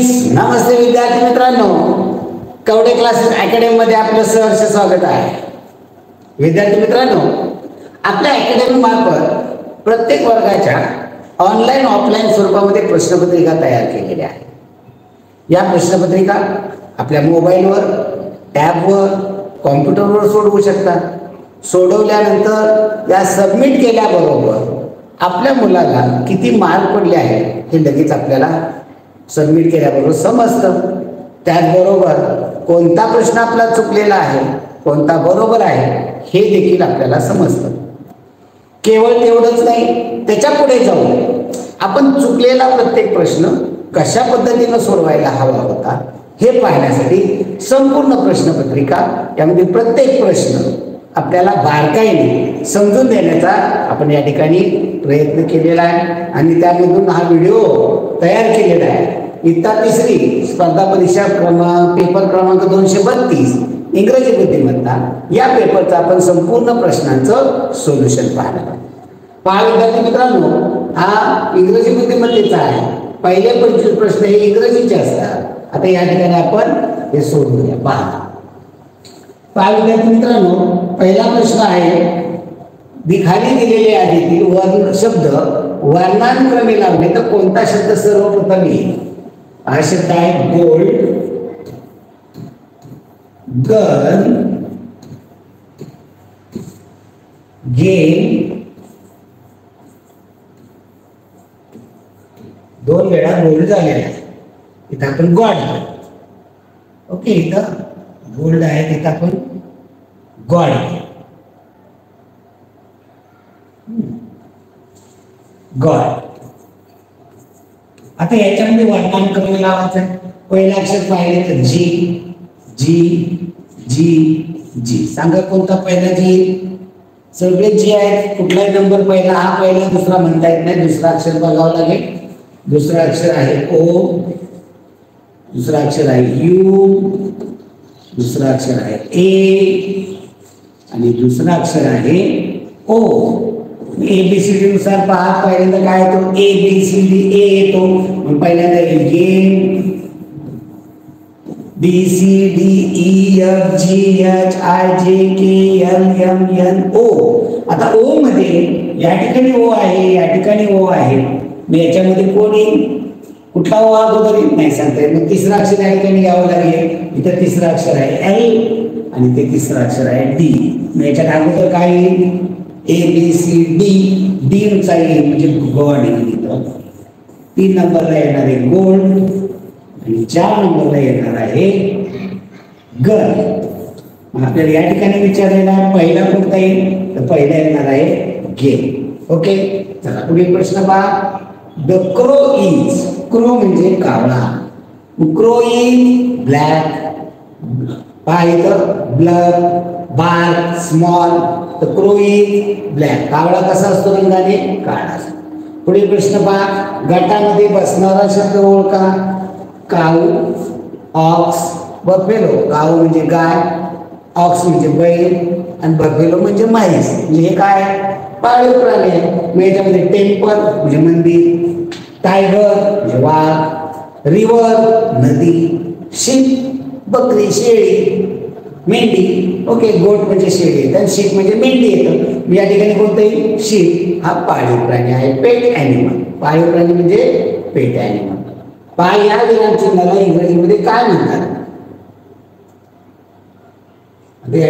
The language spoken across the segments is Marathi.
नमस्ते विद्यार्थी मित्रांनो, कवडे क्लासेस अकॅडमी मध्ये आपलं सहर्ष स्वागत आहे. विद्यार्थी मित्रांनो, आपल्या अकॅडमी मार्फत प्रत्येक वर्गाच्या ऑनलाईन ऑफलाईन स्वरूपामध्ये प्रश्नपत्रिका तयार केलेल्या आहेत. या प्रश्नपत्रिका आपल्या मोबाईलवर, टॅबवर, कॉम्प्युटरवर सोडवू शकता. सोडवल्यानंतर या सबमिट केल्याबरोबर आपल्या मुलाला किती मार्क पडले आहेत हे लगेच आपल्याला सबमिट केल्याबरोबर समजतं. त्याचबरोबर कोणता प्रश्न आपला चुकलेला आहे, कोणता बरोबर आहे हे देखील आपल्याला समजतं. केवळ तेवढंच नाही, त्याच्या पुढे जाऊन आपण चुकलेला प्रत्येक प्रश्न कशा पद्धतीनं सोडवायला हवा होता हे पाहण्यासाठी संपूर्ण प्रश्नपत्रिका, यामध्ये प्रत्येक प्रश्न आपल्याला बारकाईने समजून देण्याचा आपण या ठिकाणी प्रयत्न केलेला आहे आणि त्यामधून हा व्हिडिओ तयार केलेला आहे. इयत्ता तिसरी स्पर्धा परीक्षा पेपर क्रमांक 232 इंग्रजी बुद्धिमत्ता या पेपरचा आपण संपूर्ण प्रश्नांचं सोल्युशन पाहणार आहोत. पहा विद्यार्थी मित्रांनो, हा इंग्रजी बुद्धिमत्तेचा आहे. पहिले 25 प्रश्न हे इंग्रजीचे असतात. आता या ठिकाणी आपण हे सोडवूया. पहा विद्यार्थी मित्रांनो, पहिला प्रश्न आहे, खाली दिलेले यादीतील वर्ण शब्द वर्णानुक्रमे लावले तर कोणता शब्द सर्वप्रथम येईल? हा शब्द आहे गोल्ड, गन, गेम. दोन वेळा गोल्ड झालेला आहे. इथं आपण गॉड, ओके, इथं गोल्ड आहे, तिथं आपण गॉड. गॉड. आता याच्यामध्ये वर्णानुक्रमे लावायचं आहे. पहिलं अक्षर पाहिले तर जी, जी, जी, जी. सांगा कोणता पहिला जी? सगळे जी आहेत. कुठलाही नंबर पहिला, हा पहिला, दुसरा म्हणता येत नाही. दुसरा अक्षर बघावं लागेल. दुसरा अक्षर आहे ओ, दुसरा अक्षर आहे यू, दुसरा अक्षर आहे ए आणि दुसरा अक्षर आहे ओ. एबीसीडी नुसार पहा. पहिल्यांदा काय येतो? ए बी सी डी. ए येतो. मग पहिल्यांदा game, B C D E F G H I J K L M N O. आता ओ मध्ये या ठिकाणी ओ आहे, या ठिकाणी ओ आहे. मग याच्यामध्ये कोण येईल? कुठला ओ अगोदर येत नाही सांगता येत. मग तिसरा अक्षर या ठिकाणी घ्यावं लागेल. इथं तिसरा अक्षर आहे एल आणि ते तिसरा अक्षर आहे डी. मग याच्यात अगोदर काय येईल? A B C D. D चा येईल म्हणजे गॉड येईल. इथं 3 नंबरला येणार आहे गोल्ड आणि 4 नंबरला येणार आहे गन. आपल्याला या ठिकाणी विचारलेला आहे पहिला कोणता येईल? तर पहिला येणार आहे गेम. ओके, चला पुढील प्रश्न पहा. द क्रो इज, क्रो म्हणजे कावळा. Crow is black. पहा इथं ब्लॅक, बार, स्मॉल. तर क्रो इज ब्लॅक. कावळा कसा असतो? रंगाने काळा असतो. पुढील प्रश्न पहा. गटामध्ये बसणारा शब्द ओळखा. काऊ, ऑक्स, बफेलो. काऊ म्हणजे गाय, ऑक्स म्हणजे बैल आणि बफेलो म्हणजे म्हैस. म्हणजे हे काय? पाळीव प्राणी आहे. मग याच्यामध्ये टेम्पल म्हणजे मंदिर, टायगर म्हणजे वाघ, रिव्हर नदी, शीप बकरी, शेळी, मेंढी. ओके, गोट म्हणजे शेळी येतं, शीप म्हणजे मेंढी येतं. या ठिकाणी कोणतं येईल? शीप हा पाळीव प्राणी आहे, पेट ॲनिमल. पाळीव प्राणी म्हणजे पेट ॲनिमल. पहा या विरामचिन्हाला इंग्रजीमध्ये काय म्हणतात? आता या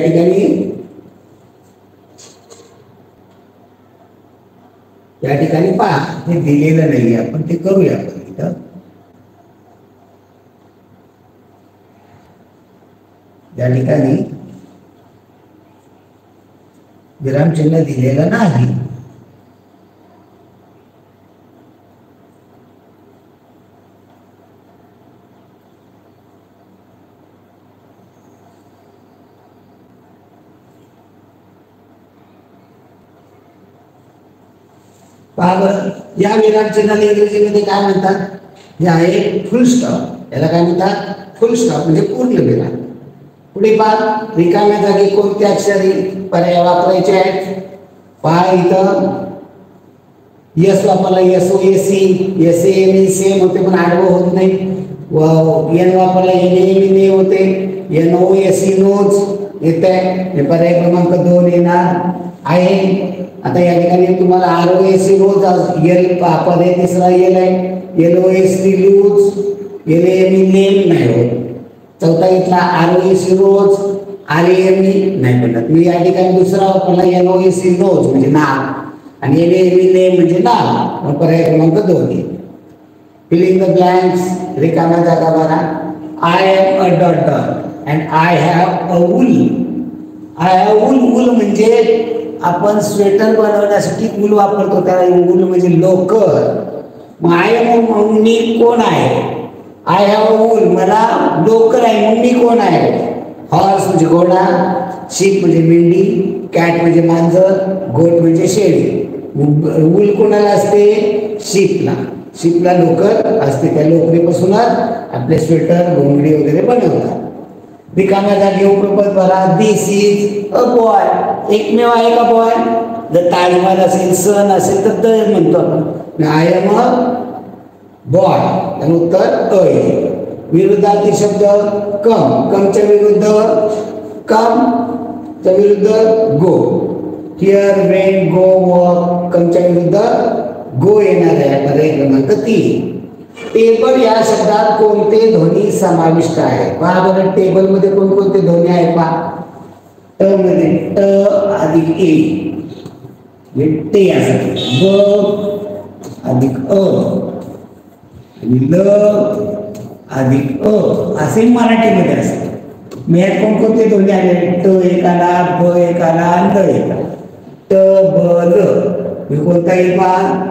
ठिकाणी पहा, हे दिलेलं नाही, आपण ते करूया. आपण इथं या ठिकाणी विरामचिन्ह दिलेलं नाही. पहा बरं, या विरामचिन्हाला इंग्रजीमध्ये काय म्हणतात? हे आहे फुल स्टॉप. याला काय म्हणतात? फुल स्टॉप म्हणजे पूर्ण विराम. पुढे पहा, रिकाम्या जागी कोणते अक्षरी पर्याय वापरायचे आहेत? पहा इथं यस वापरला, S O S C, S M E same होते पण आडवं होत नाही. एन वापरला एन होते, NOSE नोज येत आहे, पर्याय क्रमांक 2 येणार आहे. आता या ठिकाणी तुम्हाला ROSE रोज एल पर्याय तिसरा एल आहे, LOSE लूज, LAME नेम नाही होत. चौथा घेतला ROSE रोज, RAME नाही पडत. मी या ठिकाणी दुसरा वापरला NOSE नोज म्हणजे नाक आणि LAME नेम म्हणजे नाक, पर्याय क्रमांक 2. फिलिंग द ब्लँक्स, रिकाम्या जागा भरा. I am a dot dot and I have a wool. I have wool, wool म्हणजे आपण स्वेटर बनवण्यासाठी वूल वापरतो, त्याला वूल म्हणजे लोकर. मग आय एम मी कोण आहे, आय हॅव वूल मला लोकर आहे, मग मी कोण आहे. हॉर्स म्हणजे घोडा, शीप म्हणजे मेंढी, कॅट म्हणजे मांजर, गोट म्हणजे शेळी. वूल कोणाला असते, शीपला. शीपला लोकर असते, त्या लोकरीपासूनच आपले स्वेटर घोंगडी वगैरे बनवतात. रिकाम्या जागी उपप्रपद भरा. दिस इज अ बॉय, एकमेव आहे का बॉय. जर ताजमहल असेल, सन असेल तर द म्हणतो आपण. आय एम अ बॉय, त्यामुळे उत्तर अ येईल. विरुद्धार्थी शब्द कम, कमच्या विरुद्ध कम च्या विरुद्ध गो. हिअर, वेन, गो, वॉक, कमच्या विरुद्ध गो येणार आहे, पर्याय क्रमांक 3. टेबल या शब्दात कोणते ध्वनी समाविष्ट आहे. पहा बरं, टेबल मध्ये कोणकोणते ध्वनी आहे पहा. ट मध्ये ट अधिक ए, टे यासाठी ब अधिक अ आणि ल अधिक अ असे मराठीमध्ये असते. मग यात कोणकोणते ध्वनी आले, ट एक आला, ब एक आला, ल एक आला. ट ब ल कोणता येईल पहा,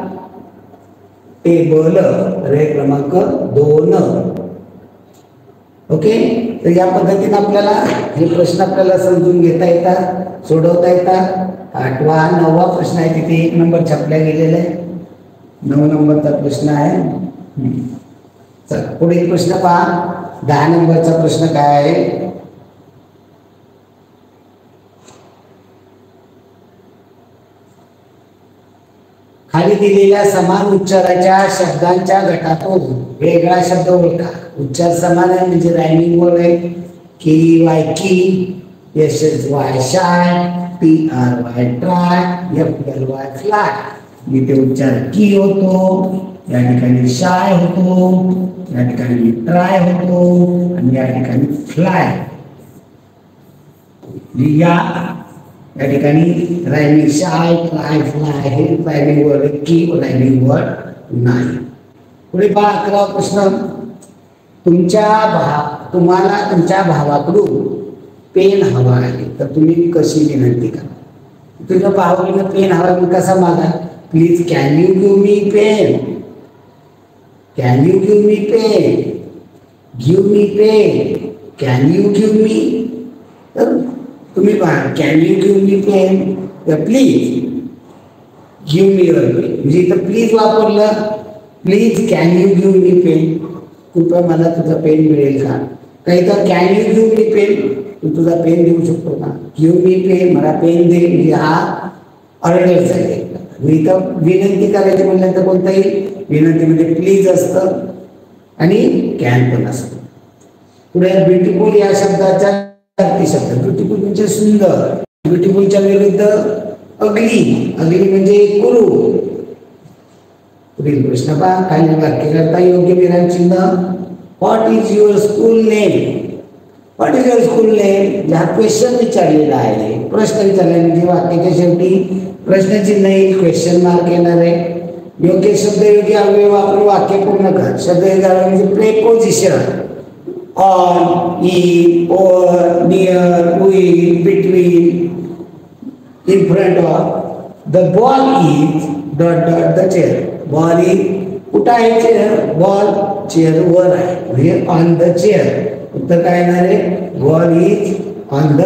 टेबल, पर्याय क्रमांक 2. ओके, तर या पद्धतीने आपल्याला हे प्रश्न आपल्याला समजून घेता येतात, सोडवता येतात. 8वा 9वा प्रश्न आहे, तिथे 1 नंबर छापला गेलेला आहे. 9 नंबरचा प्रश्न आहे. चला पुढील प्रश्न पहा. 10 नंबरचा प्रश्न काय आहे. खाली दिलेल्या समान उच्चाराच्या शब्दांच्या गटातून वेगळा शब्द ओळखा. उच्चार समान आहे म्हणजे रायमिंग वर्ड आहे. KEY की, SHY shy, TRY try, FLY fly. इथे उच्चार की होतो, या ठिकाणी शाय होतो, या ठिकाणी ट्राय होतो आणि या ठिकाणी फ्लाय. या ठिकाणी रायमिंग शाय, फ्लाय, फ्लाय हे रायमिंग वर्ड, की रायमिंग वर्ड नाही. पुढे पहा 11वा प्रश्न. तुम्हाला तुमच्या भावाकडून पेन हवा आहे, तर तुम्ही कशी विनंती करा. तुझ्या भावाकडून पेन हवा, मी कसा मागा. Please can you give me pen, can you give me pen, give me pen, can you give me. तर तुम्ही पहा, can you give me pen, please give me your pen, म्हणजे इथं प्लीज वापरलं. Please can you give me pen, कृपया मला तुझा पेन मिळेल का. काही तर can you give me pen, तू तुझा पेन देऊ शकतो का. गिव्ह मी पेन, मला पेन दे, म्हणजे हा ऑर्डर झाले. मी इथं विनंती करायची म्हटल्यानंतर कोणता येईल, विनंतीमध्ये प्लीज असतं आणि कॅन पण असतं. पुढे ब्युटिफुल या शब्दाच्या शब्द. ब्युटिफुल म्हणजे सुंदर, ब्युटिफुलच्या विरुद्ध अगली, अगली म्हणजे कुरूप. पुढील प्रश्न पहा. खालील वाक्य करता योग्य विराम चिन्ह. What is your school name, what is your school name. हा क्वेश्चन विचारलेला आहे, प्रश्न विचारला म्हणजे वाक्याच्या शेवटी प्रश्नचिन्ह येईल, क्वेश्चन मार्क येणार आहे. योग्य शब्द योग्य अव्यय वापरून वाक्य पूर्ण कर. शब्द म्हणजे preposition. On, in, over, near, with, between, in front of. The ball is dot dot the chair. Ball is कुठं आहे चेअर, बॉल चेअर वर आहे म्हणजे ऑन द चेअर. उत्तर काय येणार आहे, ball is on the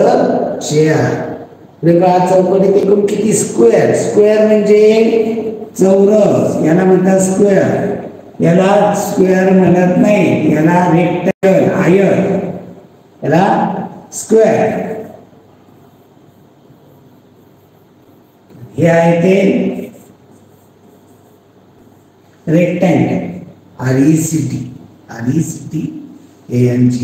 chair. चौकटीत एकूण किती स्क्वेअर. स्क्वेअर म्हणजे चौरस, याला म्हणतात स्क्वेअर. याला स्क्वेअर म्हणत नाही, याला रेक्टँगल, आयत, याला स्क्वेअर. हे आहे ते रेक्टँगल, RECT. RECTANGL.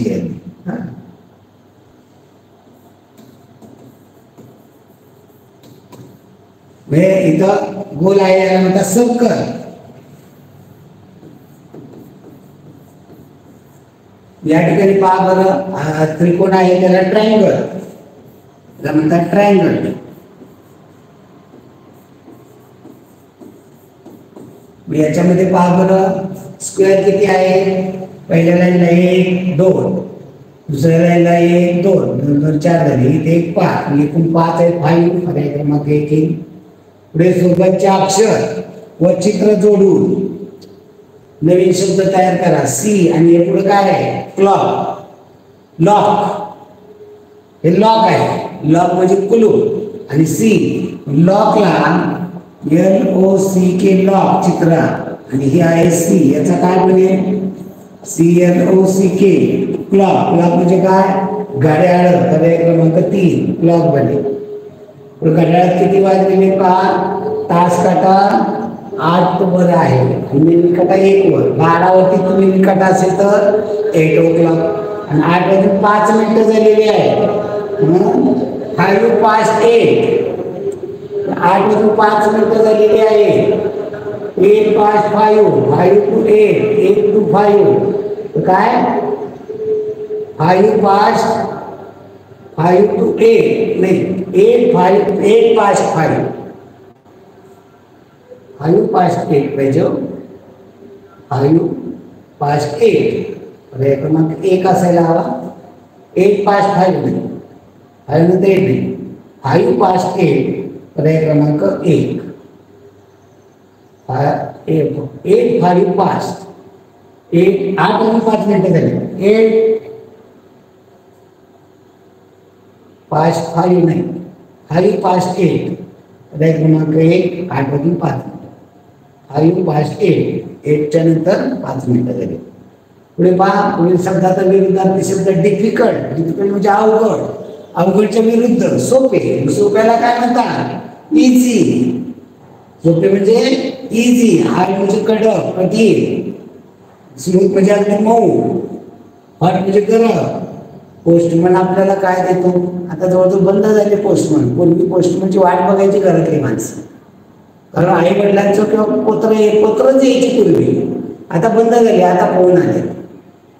इथं गोल आहे याला म्हणतात सर्कल. या ठिकाणी पहा बरं, त्रिकोण आहे त्याला ट्रायंगल, त्याला म्हणतात ट्रायंगल. याच्यामध्ये पहा बरं, स्क्वेअर किती आहे? पहिल्या लाईनला 1 2, दुसऱ्या लाईनला 1 2 2 2 4 झाली, इथे 1 5, एकूण 5 आहे 5. पर्याय क्रमांक 1. पुढे सोबतचे अक्षर व चित्र जोडून नवीन शब्द तयार करा. सी आणि हे पुढे काय आहे? क्लॉक. लॉक, हे लॉक आहे. लॉक म्हणजे कुलूप. आणि सी लॉकला LOCK लॉक चित्र, आणि ही आहे सी, याचा काय बनेल? CLOCK clock. क्लॉक म्हणजे काय? घड्याळ. पर्याय क्रमांक 3 क्लॉक बनेल. घड्याळात किती वाजलेले पहा. तास काटा 8 वर आहे आणि मिनिट काटा 1 वर. 12 वरती मिनिट काटा असेल तर 8 o'clock, आणि 8 वाजून 5 मिनिटं झालेली आहे. 5 past 8, 8 वाजून 5 मिनिटं झालेली आहे. 8 past 5, 5 to 8, 8 to 5, काय? 5 past 5 to 8 नाही, 8 past 5, 5 past 8 पाहिजे. 5 past 8 पर्याय क्रमांक 1 असायला हवा. 8 past 5 नाही, 5 नंतर 8 नाही, 5 past 8 पर्याय क्रमांक 1. 8 5 past 8, 8 आणि 5 मिनिटं झाली. 8 past 5 नाही, 5 past 8 पर्याय क्रमांक 1. 8 वाजून 5 मिनिटं. 5 past 8, 8 च्या नंतर 5 मिनिटं झाली. पुढे पहा, पुढील शब्दाचा विरुद्धार्थी शब्द डिफिकल्ट. डिफिकल्ट म्हणजे अवघड. अवघडच्या विरुद्ध सोपे. सोप्याला काय म्हणतात? इझी. सोपे म्हणजे इझी. हार्ड म्हणजे कडक, कठीण. स्मूथ म्हणजे अगदी मऊ. हॉट म्हणजे गरम. पोस्टमन आपल्याला काय देतो? आता जवळजवळ बंद झाले पोस्टमन. पूर्वी पोस्टमनची वाट बघायची घरातली माणसं, कारण आई वडिलांचं किंवा पत्रच यायची पूर्वी. आता बंद झाली. आता फोन आले,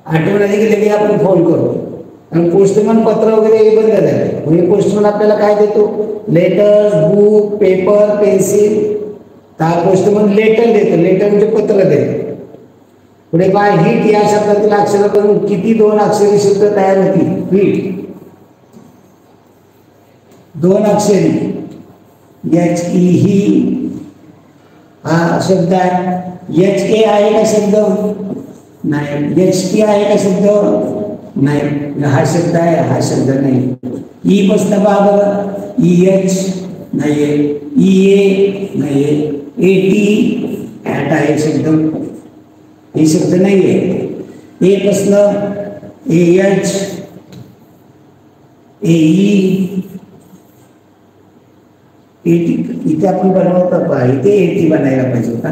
आठवण आली की लगेच आपण फोन करतो. आणि पोस्टमन पत्र वगैरे हे बंद झाले. म्हणजे पोस्टमन आपल्याला काय देतो? Letters, book, paper, pencil. तर पोस्टमन लेटर देतो. लेटर म्हणजे पत्र देतो. पुढे काय? हिट या शब्दातील अक्षर करून किती 2 अक्षरी शब्द तयार होतील? हिट 2 अक्षरी. HE ही हा शब्द आहे. HA आहे का शब्द? नाही. HP आहे का शब्द? नाही. हा शब्द आहे, हा शब्द नाही. ई पासून पहा बरं. EH नाहीये, EA नाहीये, AT ॲट आहे शब्द, हे शब्द नाहीये. ए पासून AH, AE, AT. इथे आपण बनवतो पहा, इथे AT बनायला पाहिजे होता.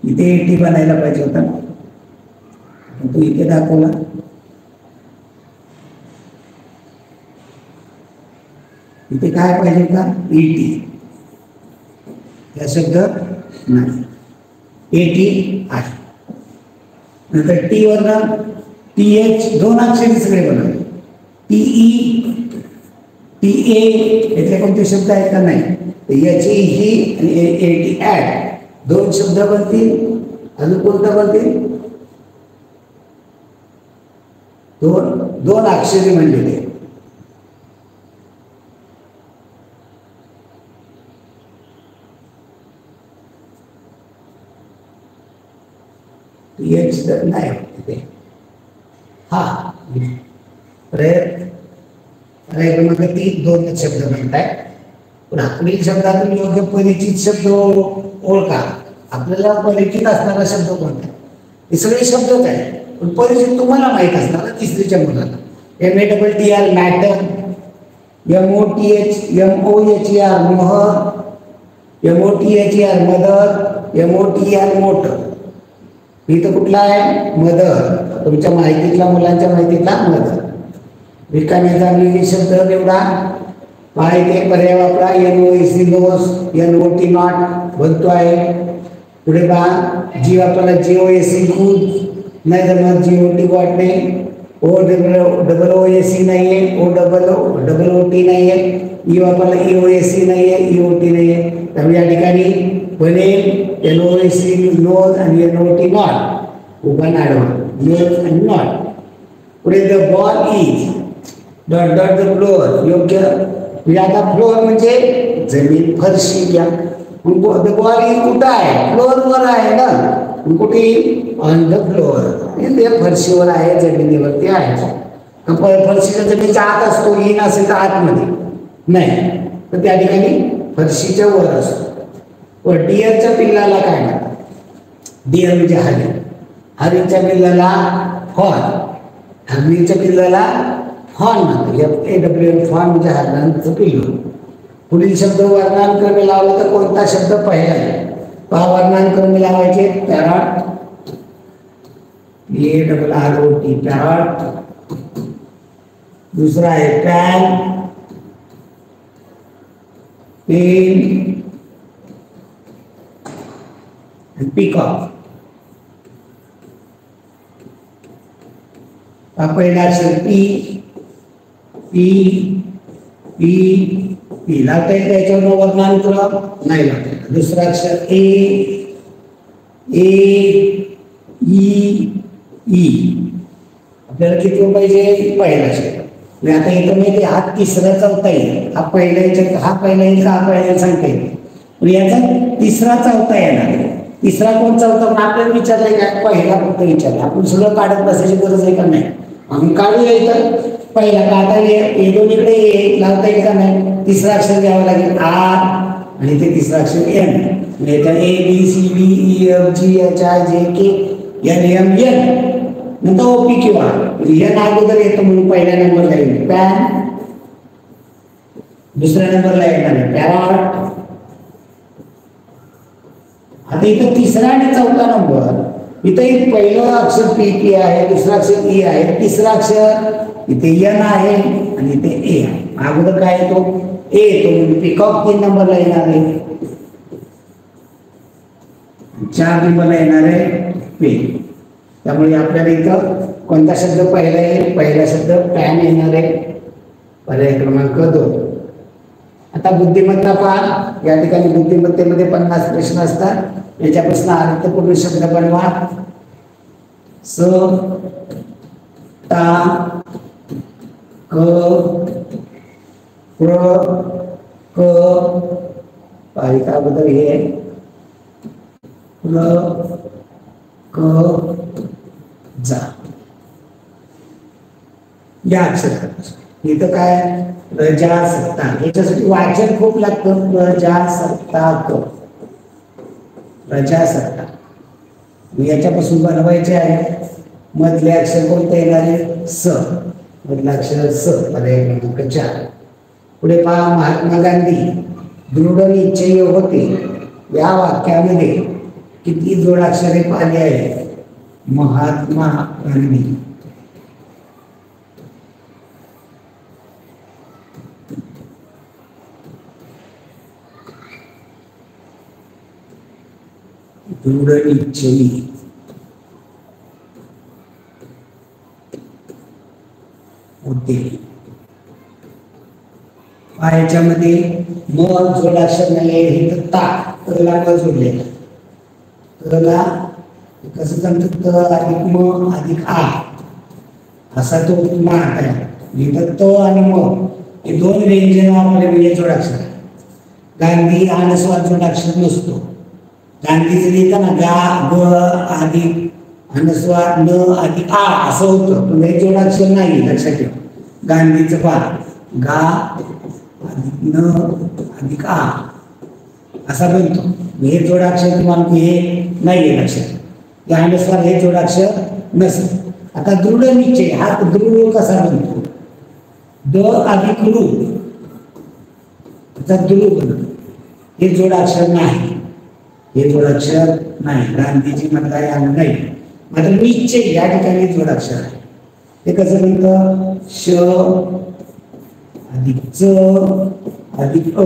इथे AT बनायला पाहिजे होता. तो इथे दाखवला. इथे काय पाहिजे का? ET. या शब्द नाही. AT आहे. नंतर टी वरनं TH 2 अक्षरी सगळे बनवले. TE, TA यातले कोणते शब्द आहेत का? नाही. HE ही आणि AT ॲट 2 शब्द बनतील. अजून कोणता बनतील? 2 अक्षरी म्हणलेले. नाही तिथे. हा प्रयत्न क्रमांक 3 2 शब्द म्हणताय. पण पुढील शब्दातून योग्य परिचित शब्द ओळखा. आपल्याला परिचित असणारा शब्द कोणता? हे सगळे शब्दच आहे, पण परिचित तुम्हाला माहित असणार तिसरीच्या मुलाला. MATTER मॅटर, MOTHER मोहर, MOTHER मदर, MOTR मोटर. इथं कुठला आहे मदर, तुमच्या माहितीतला मुलांच्या माहितीतला मदर. रिकाम्या जागी शब्द निवडा. माहिती पर्याय वापरा. NOEC नोस, NOT नॉट बनतो आहे. पुढे पहा जी वापरला GOAC गुड नाही जमत, GOT गॉट नाही. OOOC नाहीये, OOOT नाहीये. ई वापरला EOAC नाहीये, EOT नाहीये. त्यामुळे या ठिकाणी बनेल NOEC नोज आणि NOT नॉट. उभा आडवा नोज आणि नॉट. पुढे the ball is dot dot the floor. योग्य. आता फ्लोअर म्हणजे जमीन, फरशी घ्या. द बॉल इज कुठं आहे? फ्लोअरवर आहे ना. कुठे? On the floor. ते फरशीवर आहे, जमिनीवरती आहे. फरशीच्या जमिनीच्या आत असतो, इन असेल तर आतमध्ये नाही, तर त्या ठिकाणी फरशीच्या वर असतो. व डिअरच्या पिल्लाला काय म्हणतात? डिअर म्हणजे हरिण. हरिणच्या पिल्लाला फॉन. हरणीच्या पिल्लाला फॉन म्हणतात. FAWN फॉन म्हणजे हरणांचं पिल्लू. पुढील शब्द वर्णानुक्रमे लावला तर कोणता शब्द पहिला आहे? पहा वर्णानुक्रमे लावायचे. Parrot, PARROT parrot. दुसरा आहे पॅन, पेन, पिकॉक. पहिला अक्षर पी लावता येतं याच्यावर वर्णानुक्रम नाही लावता येत. दुसरा अक्षर ए ई. आपल्याला किती पाहिजे? पहिला अक्षर. आता इथं माहिती हा तिसरा चौथा येईल. हा पहिला याच्यात हा पहिला येईल का? हा पहिला सांगता येईल. याचा तिसरा चौथा येणार. तिसरा कोण चौथा पण आपल्याला विचारलंय काय? पहिला फक्त विचारला. आपण सगळं काढत बसायची गरज आहे का? नाही. आपण काढूया इथं पहिला. आता हे दोन इकडे लावता येईल का? नाही. तिसरा अक्षर घ्यावं लागेल आर आणि ते तिसरा अक्षर एन. म्हणजे ABCDEFGHIJKLMN नंतर OPQ एन अगोदर येतो म्हणून पहिल्या नंबरला येईल पॅन. दुसऱ्या नंबरला येणार आहे पॅरॉट. आता इथं तिसरा आणि चौथा नंबर. इथं पहिलं अक्षर PP आहे, दुसरा अक्षर E आहे, तिसरा अक्षर इथे N आहे आणि इथे A आहे. अगोदर काय येतो? A येतो म्हणजे पिकॉक 3 नंबरला येणार आहे. 4 नंबरला येणार आहे पेन. त्यामुळे आपल्याला इथं कोणता शब्द पहिला येईल? पहिला शब्द पॅन येणार आहे. पर्याय क्रमांक 2. आता बुद्धिमत्ता पहा. या ठिकाणी बुद्धिमत्तेमध्ये 50 प्रश्न असतात. याच्यापासून अर्थपूर्ण शब्द बनवा. स ता क प्र क पाहिजे अगोदर हे प्र क जा या अक्षरात. इथं काय? प्रजासत्ताक. याच्यासाठी वाचन खूप लागतं. प्रजासत्ताक, प्रजासत्ताक. याच्यापासून बनवायचे आहे. मधले अक्षर कोणते येणार आहे? स. मधला अक्षर स. पर्याय क्रमांक 4. पुढे पहा महात्मा गांधी दृढ निश्चय होते या वाक्यामध्ये किती जोडाक्षरे पाहिली आहे? महात्मा गांधी. दृढ निश्चयी होते. याच्यामध्ये म जोडाक्षर नाही आहे. हे ता तला म जोडले. तला कसं जमतं? त अधिक म अधिक आ असा तो मार्ग आहे. इथं त आणि म हे दोन व्यंजन वापरले जोडाक्षर. गांधी अनुस्वार जोडाक्षर नसतो. गांधीचं लिहिताना गा ग अधिक अनुस्वार न अधिक आ असं होतं. पण हे जोडाक्षर नाही. लक्षात ठेवा. गांधीचं पा गा अधिक न अधिक आ असा बनतो. हे जोडाक्षर तुम्हाला हे नाही आहे लक्षात. या अनुस्वार हे जोडाक्षर नसतं. आता दृढ निश्चय हा दृढ कसा बनतो? द अधिक रू दृढ बनतो. हे जोडाक्षर नाही. हे जोडाक्षर नाही. गांधीजी मधला आलं नाही. मात्र निश्चय या ठिकाणी जोडाक्षर आहे. ते कसं म्हणतं? श अधिक च अधिक अ.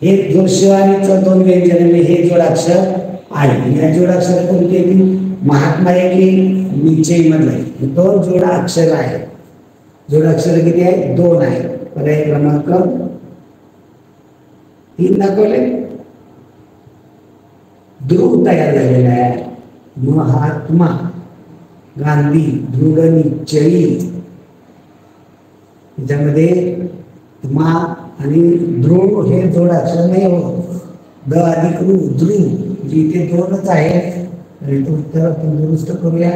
हे जो श आणि च दोन व्यंजन हे जोडाक्षर आहे. या जोडाक्षर कोणते? महात्मा आहे की निश्चय मधलं दोन जोडाक्षर आहे. जोडाक्षर किती आहे? 2 आहे. पर्याय क्रमांक 3 दाखवले. ध्रुव तयार झालेला आहे. महात्मा गांधी दृढ निश्चयी. त्याच्यामध्ये मा आणि ध्रुव हे जोडाक्षर नाही हो. द अधिक रू ध्रुव इथे 2च आहे. उत्तर आपण दुरुस्त करूया.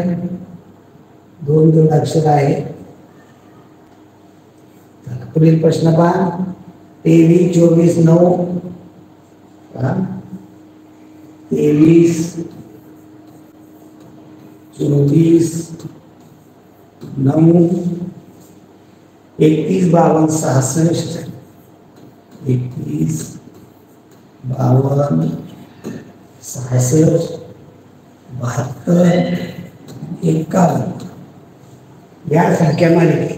2 जोडाक्षर आहे. पुढील प्रश्न पहा. 23 24 9 23 24 9 31 52 66 31 52 66 72 51 या संख्या मालिकेत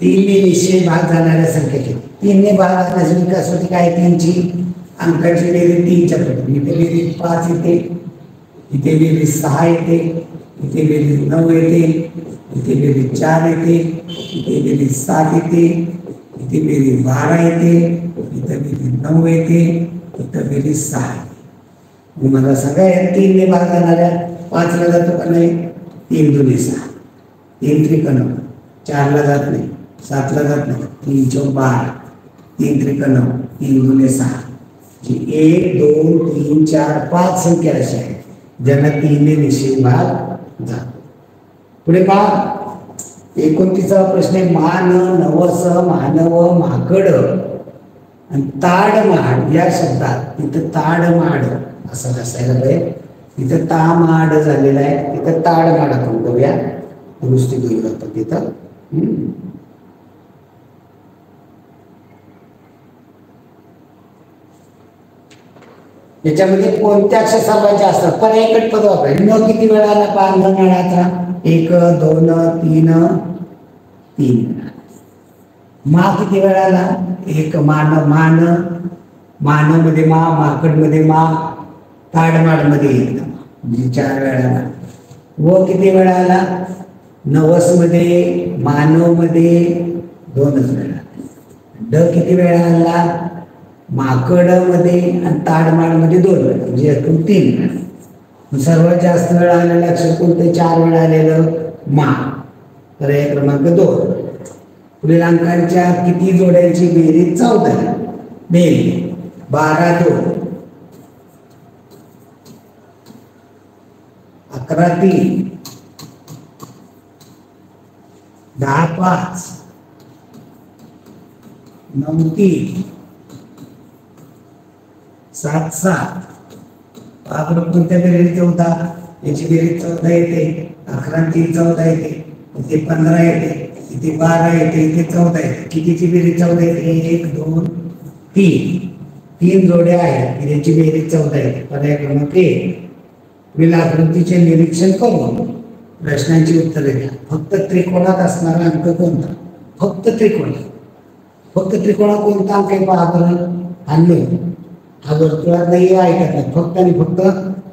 3 ने निश्चय भाग जाणाऱ्या संख्या किती? 3 ने भाग जाण्यासाठी कसोटी काय? 3ची अंकाची बेरीज 3च्या पटीने. इथे बेरीज 5 येते, इथे बेरीज 6 येते, इथे बेरीज 9 येते, इथे बेरीज 4 येते, इथे बेरीज 7 येते, इथे बेरीज 12 येते, इथे बेरीज 9 येते, इथे बेरीज 6. मला सांगा या 3 ने भाग जाणाऱ्या 5 ला जातो का नाही? 3 दुने 6, 3 त्रिक 9, 4 ला जात नाही, 7 ला जात नाही, 3 चौक 12, 3 त्रिक 9, 3 दुने 6. 1 2 3 4 5 संख्या अशा आहेत ज्यांना 3 ने निश्चित भाग जातो. पुढे पहा 29वा प्रश्न आहे. मान नवस मानव माकड आणि ताडमाड या शब्दात इथं ताडमाड असं नसायला पाहिजे. इथं तामाड झालेला आहे, तिथं ताडमाड आपण करूया. दुरुस्ती घेऊन जातो तिथं. याच्यामध्ये कोणत्या अक्षर सर्वात जास्त? पर्यायी पद वापरायचे. न किती वेळाला? 5 वेळाचा. 1 2 3 3. मा किती वेळाला? 1 मान मान मान मध्ये मा, माकड मध्ये मा, ताडमाड मध्ये 1 म्हणजे 4 वेळाला. व किती वेळाला? नवस मध्ये मानव मध्ये 2च वेळा. ड किती वेळाला? माकड मध्ये आणि ताडमाड मध्ये 2 वेळा म्हणजे एकूण 3 वेळा. सर्वात जास्त वेळा आलेलं अक्षर कोणतं? 4 वेळा आलेलं मा. पर्याय क्रमांक 2. पुढील अंकांच्या किती जोड्यांची बेरीज? 14. बेरीज 12 2 11 3 10 5 9 3 7 7. कोणत्या बेरीज? 14. याची बेरीज 14 येते. 11 3 14 येते. इथे 15 येते, इथे 12 येते, इथे 14 येते. कितीची बेरीज? 14 येते. 1 2 3 3 जोड्या आहेत याची बेरीज 14 येते. पर्याय क्रमांक 1. पुढील आकृतीचे निरीक्षण करून प्रश्नांची उत्तरे द्या. फक्त त्रिकोणात असणारा अंक कोणता? फक्त त्रिकोणात. फक्त त्रिकोणात कोणता अंक आहे? पहा बरं. हा वर्तुळात नाही, ऐकत नाही. फक्त आणि फक्त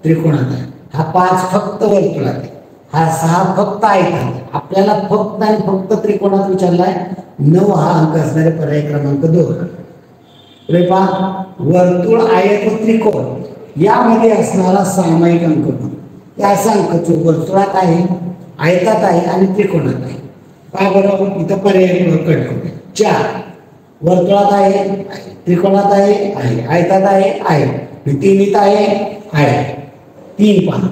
त्रिकोणात आहे. हा 5 फक्त वर्तुळात आहे. हा 6 फक्त ऐकत. आपल्याला फक्त आणि फक्त त्रिकोणात विचारलाय. 9 हा अंक असणारे पर्याय क्रमांक 2. पुढे पहा. वर्तुळ आयत व त्रिकोण यामध्ये असणारा सामायिक अंक कोण? या असा अंक जो वर्तुळात आहे, आयतात आहे आणि त्रिकोणात आहे. पहा बरोबर इथं पर्याय कट करूया. 4 वर्तुळात आहे, त्रिकोणात आहे, आयतात आहे, 3 इथं आहे. 3 पहा.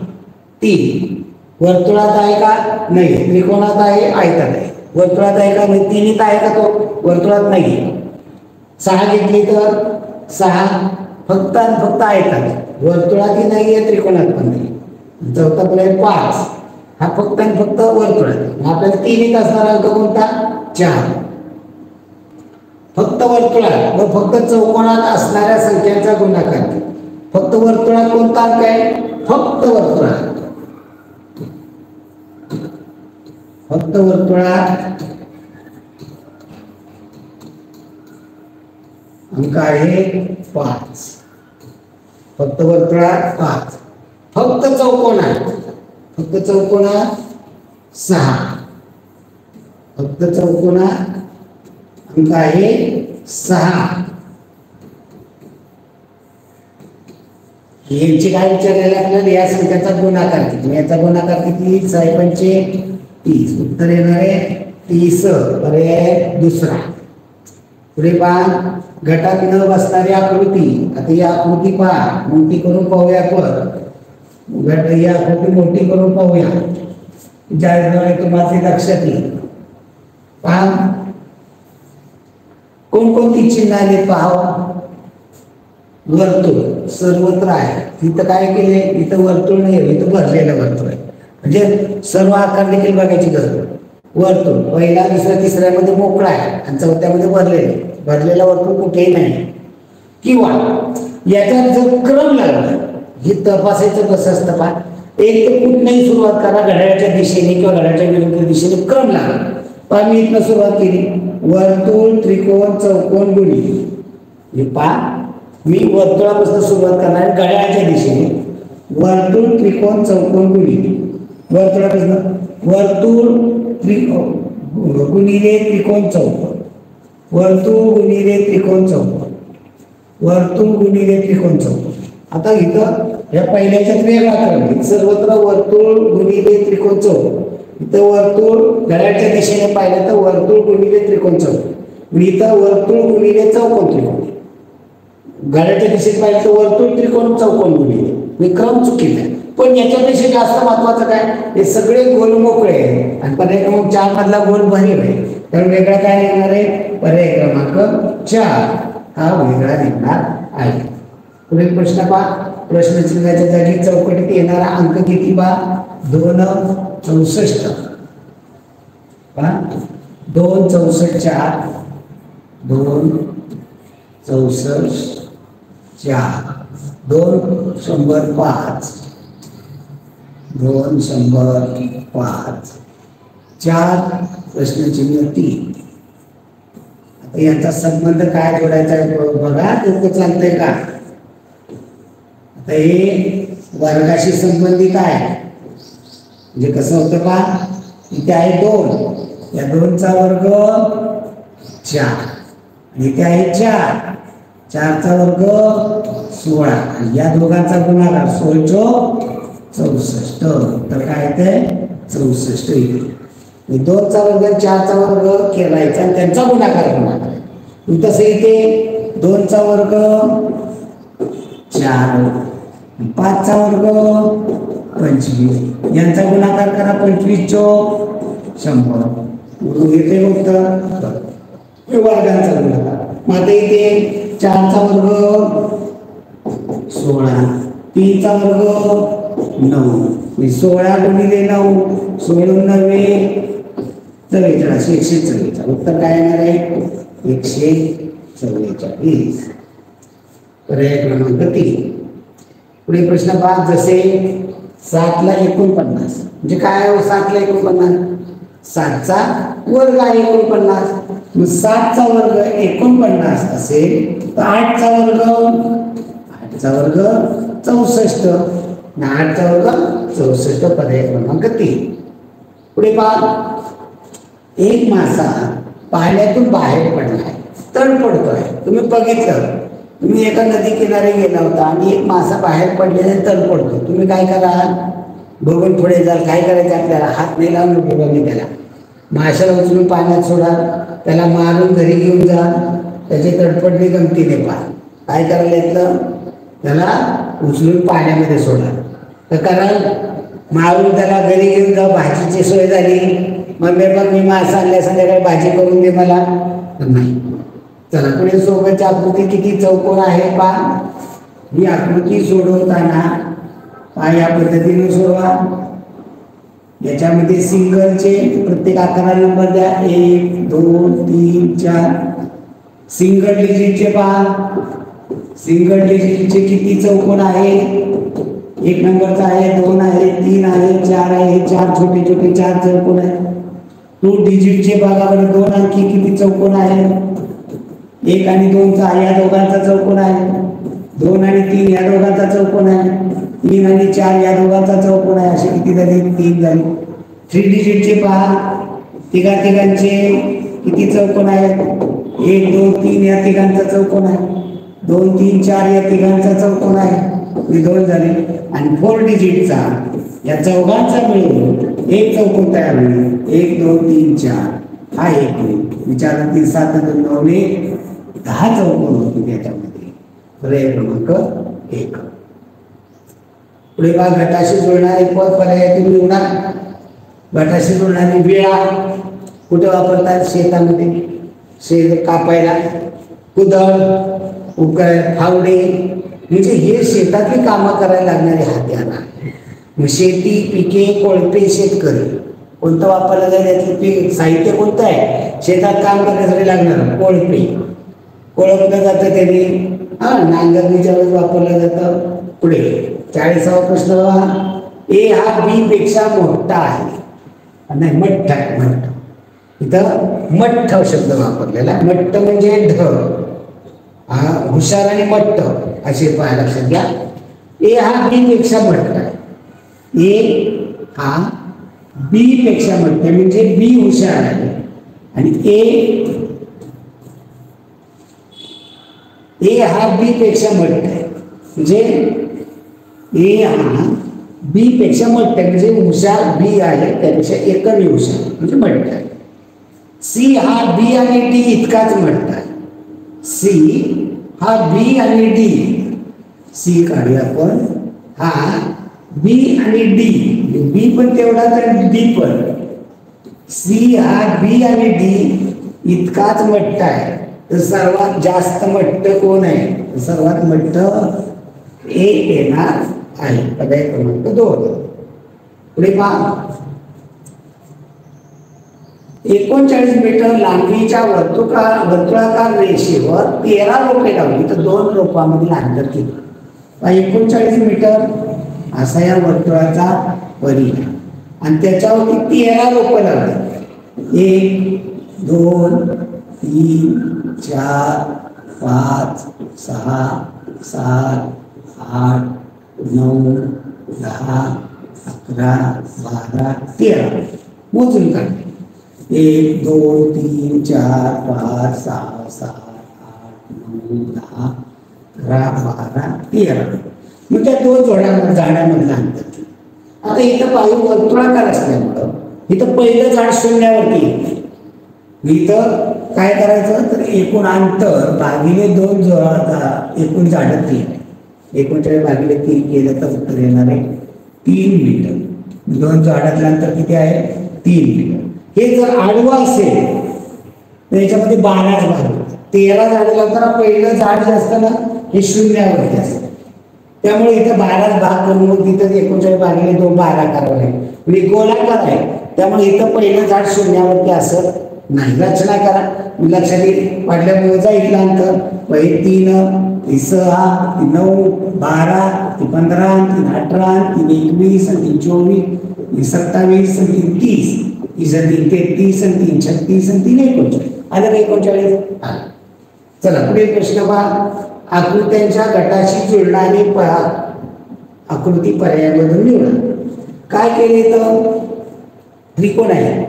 3 वर्तुळात आहे का? नाही. त्रिकोणात आहे, आयतात आहे. वर्तुळात आहे का? नाही. 3 इथं आहे का? तो वर्तुळात नाही. 6 घेतली तर 6 फक्त आणि फक्त आयतात. वर्तुळातही नाही आहे, त्रिकोणात पण नाही. चौथा पर्याय 5 हा फक्त आणि फक्त वर्तुळात. आपल्याला 3 इथं असणारा अंक कोणता? 4. फक्त वर्तुळात व फक्त चौकोनात असणाऱ्या संख्यांचा गुणाकार. फक्त वर्तुळात कोणता अंक आहे? फक्त वर्तुळात फक्त वर्तुळात अंक आहे 5. फक्त वर्तुळात 5. फक्त चौकोनात 6. फक्त चौकोनात अंक आहे 6. यांची काय विचारलेलं आपल्याला, या संख्याचा गुणाकार किती, याचा गुणाकार किती, 6 पंचे 30. उत्तर येणार आहे 30. पर्याय दुसरा. पुढे पहा, गटात न बसणारी आकृती. आता ही आकृती पहा, मोठी करून पाहूया आपण. ही आकृती मोठी करून पाहूया, ज्याद्वारे तुम्हाला लक्षात येईल. पहा कोणकोणती चिन्ह आले पहा. वर्तुळ सर्वत्र आहे. इथं काय केले, इथं वर्तुळ नाही, इथं भरलेलं वर्तुळ आहे. म्हणजे सर्व आकार देखील बघायची गरज. वर्तुळ पहिला दुसऱ्या तिसऱ्यामध्ये मोकळा आहे आणि चौथ्यामध्ये भरलेला वर्तुळ कुठेही नाही. किंवा याच्यात जर क्रम लागला, हे तपासायचं कसं असतं पहा. एक तर कुठल्याही सुरुवात करा, घड्याळाच्या दिशेने किंवा घड्याळाच्या विरुद्ध दिशेने क्रम लागला. पहा मी इथनं सुरुवात केली, वर्तुळ त्रिकोण चौकोन गुणी. हे पहा मी वर्तुळापासून सुरुवात करणार, घड्याळाच्या दिशेने वर्तुळ त्रिकोण चौकोन गुणी. वर्तुळापासून वर्तुळ गुणिले त्रिकोण चौकोन, वर्तुळ गुणिले त्रिकोण चौकोन, वर्तुळ गुणिले त्रिकोण चौकोन. आता इथं या पहिल्याच्यात वेगळा क्रम, सर्वत्र वर्तुळ गुणिले त्रिकोण चौकोन. इथं वर्तुळ घड्याळाच्या दिशेने पाहिलं तर वर्तुळ गुणिले त्रिकोण चौकोन. इथं वर्तुळ गुणिले चौकोन त्रिकोण. घड्याळाच्या दिशेने पाहिलं तर वर्तुळ त्रिकोण चौकोन गुणिले. मी क्रम चुकीला आहे, पण याच्यापेक्षा जास्त महत्वाचं काय, हे सगळे गोल मोकळे आहे आणि पर्याय क्रमांक 4 मधला गोल भरीव आहे. तर वेगळा काय निघणार आहे, पर्याय क्रमांक 4 हा वेगळा निघणार आहे. पुढील प्रश्न पहा. प्रश्नचिन्हाच्या जागी चौकटीत येणारा अंक किती पहा, 264. 2 64 4, 2 64 4, 2 105, 2 105 4 प्रश्नचिन्ह 3. आता यांचा संबंध काय जोडायचा आहे बघा, डोकं चालतंय का. आता हे वर्गाशी संबंधित आहे. म्हणजे कसं होतं पहा, इथे आहे 2, या 2चा वर्ग 4, इथे आहे 4, 4चा वर्ग 16 आणि या दोघांचा गुणाकार 16 64. तर काय ते 64 येते. 2चा वर्ग 4चा वर्ग केलायचा आणि त्यांचा गुणाकार तसं इथे 2चा वर्ग 4, 5चा वर्ग 25, यांचा गुणाकार करा 25 चौक 100 येते. फक्त वर्गांचा गुणाकार. मग आता इथे 4चा वर्ग 16, 3चा वर्ग 9, 16 गुणिले 9 16 9 44, 144. उत्तर काय येणार आहे 144. पर्याय क्रमांक 3. पुढे प्रश्न 5. जसे 7 ला 49 म्हणजे काय हो, 7 ला 49 7चा वर्ग आहे 49. मग 7चा वर्ग 49 असेल तर 8चा वर्ग 64, 8चा वर्ग 64. पर्याय क्रमांक 3. पुढे पहा. एक मासा पाण्यातून बाहेर पडलाय, तण पडतोय. तुम्ही बघितलं, तुम्ही एका नदी किनारी गेला होता आणि एक मासा बाहेर पडलेला तण पडतो. तुम्ही काय करा, बघून पुढे जाल. काय करायचं आपल्याला, हात नाही लावून बघा त्याला. माशाला उचलून पाण्यात सोडा, त्याला मारून घरी घेऊन जा, त्याची तडपडणी गमतीने पहा. काय करायला येतं, त्याला उचलून पाण्यामध्ये सोडा. तर कराल, मारून त्याला घरी घेऊन जा, भाजीची सोय झाली, मग मी मासा आणल्या संध्याकाळी भाजी करून दे मला, नाही. चला पुढे सोबतची आकृती किती चौकोन आहे पहा. ही आकृती सोडवताना या पद्धतीने सोडवा. याच्यामध्ये सिंगलचे प्रत्येक आकाराला नंबर द्या, 1 2 3 4. सिंगल डिजिटचे पहा, सिंगल डिजिटचे किती चौकोन आहे. 1 नंबरचा आहे, 2 आहे, 3 आहे, 4 आहे. 4 छोटे छोटे 4 चौकोन आहे. 2 डिजिटचे बघा बरं, 2 अंकी किती चौकोन आहे? 1 आणि 2चा या दोघांचा चौकोन आहे. 2 आणि 3 या दोघांचा चौकोन आहे. 3 आणि 4 या दोघांचा चौकोन आहे. असे किती झाले? 3 झाले. 3 डिजिटचे पहा, तिघांचे किती चौकोन आहेत? 1 2 3 या तिघांचा चौकोन आहे. 2 3 4 या तिघांचा चौकोन आहे. 2 झाले. आणि 4 डिजिटचा या चौघांचा मिळून एक चौकोन तयार होईल. 1 2 3 4 हा एक होईल. विचारातील 7 आणि 9 10 चौकोन होतील त्याच्यामध्ये. पर्याय क्रमांक 1. पुढे बघा, गटाशी जोडणारे पद पर्यायातून निवडा. गटाशी जोडणारी विळा कुठे वापरतात? शेतामध्ये, शेत कापायला. कुदळ, उकळ, फावडे म्हणजे हे शेतातली कामं करायला लागणारे हत्यार आहे. मग शेती, पिके, कोळपे, शेतकरी कोणतं वापरलं जाईल? यातलं पीक साहित्य कोणतं आहे? शेतात काम करण्यासाठी लागणार कोळपे. कोळपलं जातं त्याने, नांगरणीच्या वेळेस वापरलं जातं. पुढे 40वा प्रश्न बघा. ए हा बी पेक्षा मोठा आहे. नाही, मठ्ठ आहे. मठ्ठ, इथं मठ्ठ शब्द वापरलेला. मठ्ठ म्हणजे ढ, हुशार आणि मठ्ठ असे पाहायला लक्षात घ्या. ए हा बी पेक्षा मोठा आहे. ए हा बी पेक्षा मोठा म्हणजे बी हुशार आहे. आणि ए हा बी पेक्षा मोठा आहे म्हणजे ए हा बी पेक्षा मोठा आहे म्हणजे हुशार बी आहे, त्यापेक्षा एकही हुशार म्हणजे मोठा आहे. सी हा बी आणि डी इतकाच मोठा आहे. सी हा बी आणि डी, सी काढूया आपण, हा बी आणि डी, बी पण तेवढाच आणि डी पण. सी हा बी आणि डी इतकाच मोठा आहे. तर सर्वात जास्त मट्ट कोण आहे? सर्वात मट्ट ए येणार आहे. पर्याय क्रमांक 2. पुढे पहा. 39 मीटर लांबीच्या वर्तुळाकार रेषेवर 13 रोपे लावली तर 2 रोपांमधील अंतर किती? 39 मीटर असा या वर्तुळाचा परिघ आणि त्याच्यावरती 13 रोपं लावली. 1 2 3 4 5 6 7 8 9 10 11 12 13 मोजून काढले. 1 2 3 4 5 6 7 8 9 10 11 12 13. मग त्या 2 झाडामधलं अंतर. आता इथं पाहिजे वर्तुळाकार असल्यामुळं इथं पहिलं झाड शून्यावरती येते. इथं काय करायचं तर एकूण अंतर भागिले 2 एकूण झाडं 3. 39 भागिले 3 केलं तर उत्तर येणार आहे 3 मीटर. 2 झाडातलं अंतर किती आहे? 3 मीटर. हे जर आडवं असेल तर याच्यामध्ये 12 भाग. 13 झाडाला तर पहिलं झाड जे असतं ना हे शून्यावरती असतं, त्यामुळे इथं 12 भाग करून मग तिथं 39 भागिले 2 12 करावं लागेल. म्हणजे गोलाकार आहे त्यामुळे इथं पहिलं झाड शून्यावरती असत नाही. रचना करा. लक्षात येईल वाढल्यामुळे जाईल अंतर. पहिले 3 ती 6 ती 9 12 ती 15 ती 18 ती 21 ती 24 ती 27 ती 30 ती 33 आणि 36 आणि 39 आलं 39. चला पुढे प्रश्न पहा. आकृत्यांच्या गटाशी जुळणारी आकृती पर्यायामधून निवडा. काय केले तर त्रिकोण आहे,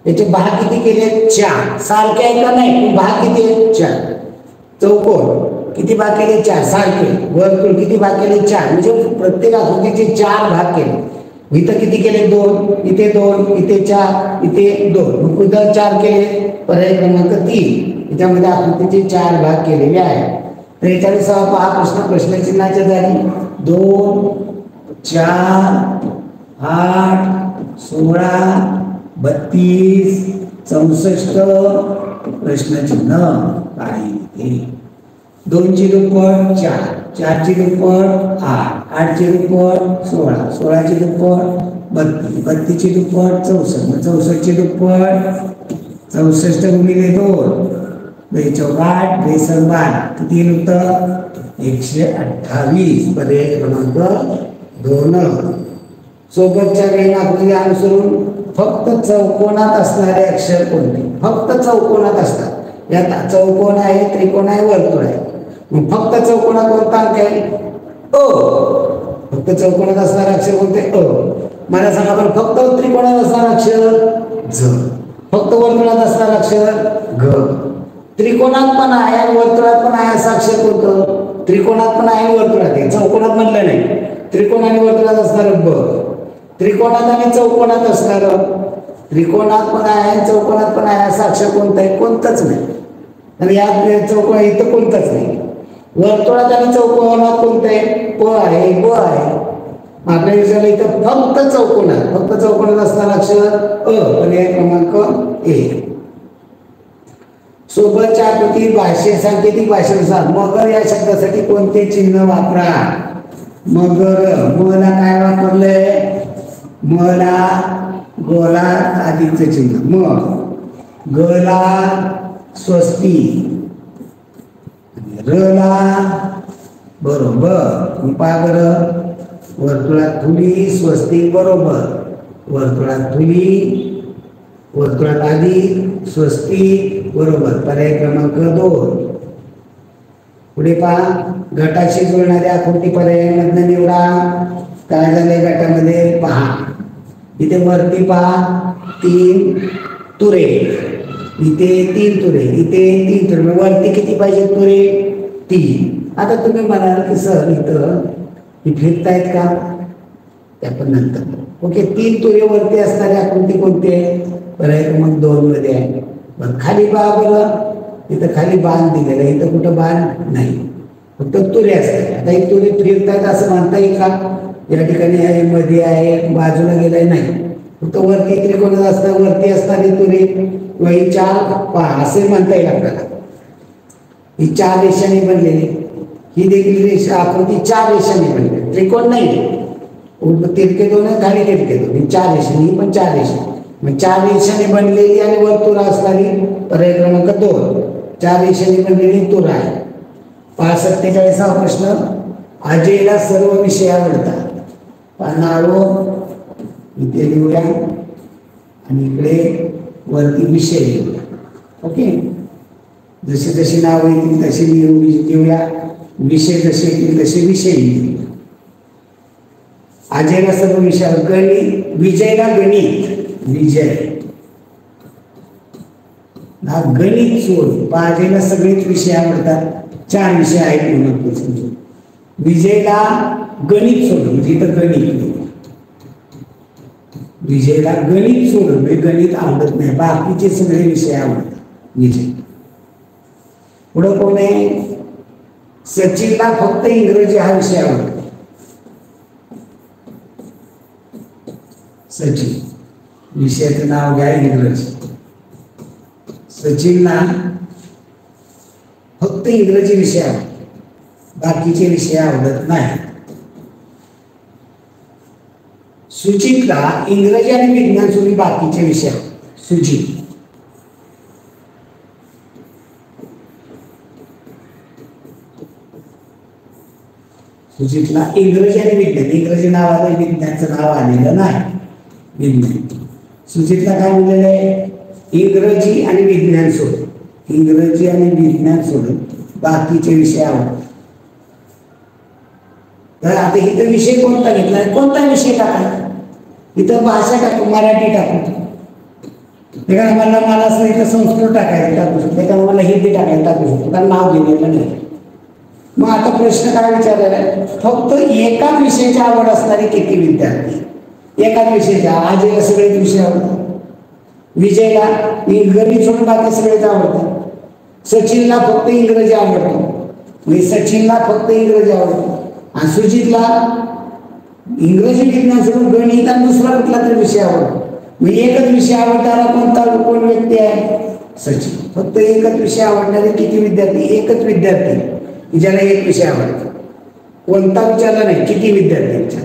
त्याचे भाग किती केले? 4. सारखे आहे का नाही? भाग किती आहेत? 4. चौकोन किती भाग केले? 4. सारखे. वर्तुळ किती भाग केले? 4. म्हणजे प्रत्येक आकृतीचे 4 भाग केले. इथं किती केले? 2. इथे 2, इथे 4, इथे 2. मग इथं 4 केले. पर्याय क्रमांक 3. त्याच्यामध्ये आकृतीचे 4 भाग केलेले आहेत. 43वा पहा प्रश्न. प्रश्नचिन्हाच्या जागी 2 4 8 16 32 64 प्रश्नचिन्ह काय ते? 2 ची दुप्पट 4, 4 ची दुप्पट 8, 8 ची दुप्पट 16, 16 ची दुप्पट 32, 32 ची दुप्पट 64, 64 ची दुप्पट 64 गुणिले 2 8 12 किती उत्तर? 128. पर्याय क्रमांक 2. सोबतच्या काही आकृती अनुसरून फक्त चौकोनात असणारे अक्षर कोणते? फक्त चौकोनात असतात. यात चौकोन आहे, त्रिकोण आहे, वर्तुळ आहे. मग फक्त चौकोनात कोणता अंक आहे? अ. फक्त चौकोनात असणारे अक्षर कोणते? अ. मला सांगा बरं, फक्त त्रिकोणात असणारे अक्षर झ. फक्त वर्तुळात असणारे अक्षर घ. त्रिकोणात पण आहे आणि वर्तुळात पण आहे असं अक्षर कोणतं? त्रिकोणात पण आहे, वर्तुळात आहे. चौकोनात म्हटलं नाही. त्रिकोण आणि वर्तुळात असणारं ब. त्रिकोणात आणि चौकोनात असणारं, त्रिकोणात पण आहे, चौकोनात पण आहे असं अक्षर कोणतं आहे? कोणतंच नाही. आणि यात चौकोन इथं कोणतंच नाही. वर्तुळात आणि चौकोनात कोणतं आहे? प आहे, ब आहे. आपल्या विचारलं इथं फक्त चौकोनात, फक्त चौकोनात असणारं अक्षर अ. पर्याय क्रमांक 1. सोबतच्या आकृती भाषे सांकेतिक भाषेनुसार मगर या शब्दासाठी कोणते चिन्ह वापरा? मगर, मला काय वापरलंय? मला गोला आधीचं चिन्ह, मग गला स्वस्ती, रला बरोबर. पहा बरं, वर्तुळात थुली, स्वस्ती बरोबर. वर्तुळात थुली, वर्तुळात आधी, स्वस्ती बरोबर. पर्याय क्रमांक 2. पुढे पहा, गटाशी जुळणाऱ्या आकृती पर्यायांमधून निवडा. काय झाले गटामध्ये? पहा इथे वरती पहा 3 तुरे, इथे 3 तुरे, इथे 3 तुरे. वरती किती पाहिजे तुरे? 3. आता तुम्ही म्हणाल की सर इथं फिरतायत का? ते आपण नंतर. ओके, 3 तुरे वरती असणारी आकृती कोणती आहे? पर्याय क्रमांक 2 मध्ये आहे. बरं, खाली पहा बरं, इथं खाली बाण दिलेलं आहे, इथं कुठं बाण नाही, फक्त तुरे असतात. आता ही तुरे फिरतात असं म्हणता येईल का? या ठिकाणी आहे, मध्ये आहे, बाजूला गेलाय नाही, फक्त वरती त्रिकोणात असतात, वरती असणारी तुरे किंवा ही 4 पहा असे म्हणता येईल आपल्याला. ही 4 रेषांनी बनलेली, ही देखील रेषा आकृती 4 रेषांनी बनलेली, त्रिकोण नाही. तिरके 2 आहे, खाली तिरके 2, ही 4 रेषांनी, ही पण 4 रेषा. मग 4 रेषांनी बनलेली आणि वर्तुळ असणारी पर्याय क्रमांक 2. 4 रेषांनी बनलेली तुरा आहे. 47वा प्रश्न, अजयला सर्व विषय आवडतात. नाव इथे लिहूया आणि इकडे वरती विषय लिहूया. ओके, जसे जशी नाव येतील तसे लिहूया, विषय जसे येतील तसे विषय लिहूया. अजयला सर्व विषय, गणित, विजयला गणित, विजय हा गणित सोड. अजयला सगळेच विषय आवडतात, 4 विषय आहेत म्हणून. विजयला गणित सोडून, म्हणजे इथं गणित, विजयला गणित सोडून म्हणजे गणित आवडत नाही, बाकीचे सगळे विषय आवडतात विजय. पुढं कोण आहे? सचिनला फक्त इंग्रजी हा विषय आवडतो. सचिन विषयाचं नाव घ्या इंग्रजी. सचिनला फक्त इंग्रजी विषय आवडतो, बाकीचे विषय आवडत नाही. सुचितला इंग्रजी आणि विज्ञान सोडून बाकीचे विषय. सुचित सुचितला इंग्रजी आणि विज्ञान, इंग्रजी नाव आलं, विज्ञानचं नाव आलेलं नाही. विज्ञान सुचितला काय म्हणलेलं आहे? इंग्रजी आणि विज्ञान सोडून, इंग्रजी आणि विज्ञान सोडून बाकीचे विषय आवडतात. तर आता इथं विषय कोणता घेतला? कोणता विषय टाका? इथं भाषा टाकू, मराठी टाकू. एखादा मला असं इथं संस्कृत टाकायचं टाकू शकतो, एखादा मला हिंदी टाकायला टाकू शकतो, कारण नाव दिलेलं नाही. मग आता प्रश्न काय विचारलेला आहे? फक्त एकाच विषयाची आवड असणारे किती विद्यार्थी? एकाच विषयाच्या. अजयला सगळेच विषय आवडतात, विजयला गणित सोडून बाकी सगळेच आवडतात, सचिनला फक्त इंग्रजी आवडतो, म्हणजे सचिनला फक्त इंग्रजी आवडतो, आणि सुजितला इंग्रजी विज्ञान सोडून गणित आणि दुसरा कुठला तरी विषय आवडतो. म्हणजे एकच विषय आवडणारा कोण व्यक्ती आहे? सचिन. फक्त एकच विषय आवडणारे किती विद्यार्थी? एकच विद्यार्थी ज्याला एक विषय आवडतो. कोणता विचारला नाही, किती विद्यार्थी विचार.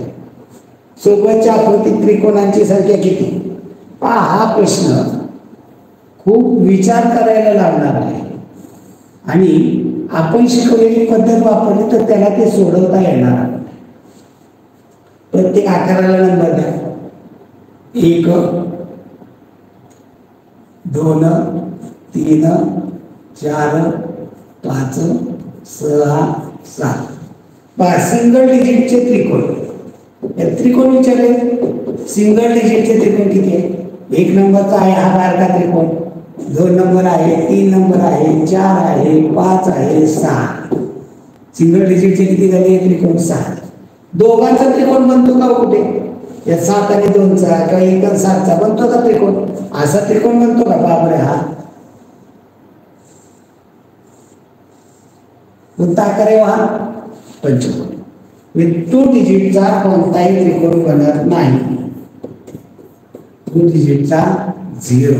सोबतच्या आकृतीत त्रिकोणांची संख्या किती? हा प्रश्न खूप विचार करायला लागणार आहे आणि आपण शिकवलेली पद्धत वापरली तर त्याला ते सोडवता येणार. प्रत्येक आकाराला नंबर द्या. 1 2 3 4 5 6 7 पहा सिंगल डिजिटचे त्रिकोण. या त्रिकोण विचारले. सिंगल डिजिटचे त्रिकोण किती आहे? 1 नंबरचा आहे हा बारका त्रिकोण, 2 नंबर आहे, 3 नंबर आहे, 4 आहे, 5 आहे, 6. सिंगल डिजिटचे किती झाले त्रिकोण? 6. दोघांचा त्रिकोण बनतो का कुठे? या 7 आणि 2चा किंवा 1 आणि 7चा बनतो का त्रिकोण? असा त्रिकोण बनतो का? बापरे, हा कोणता आकार आहे हा? पंचकोन. विथ 2 डिजिटचा कोणताही त्रिकोण बनत नाही. 2 डिजिटचा 0.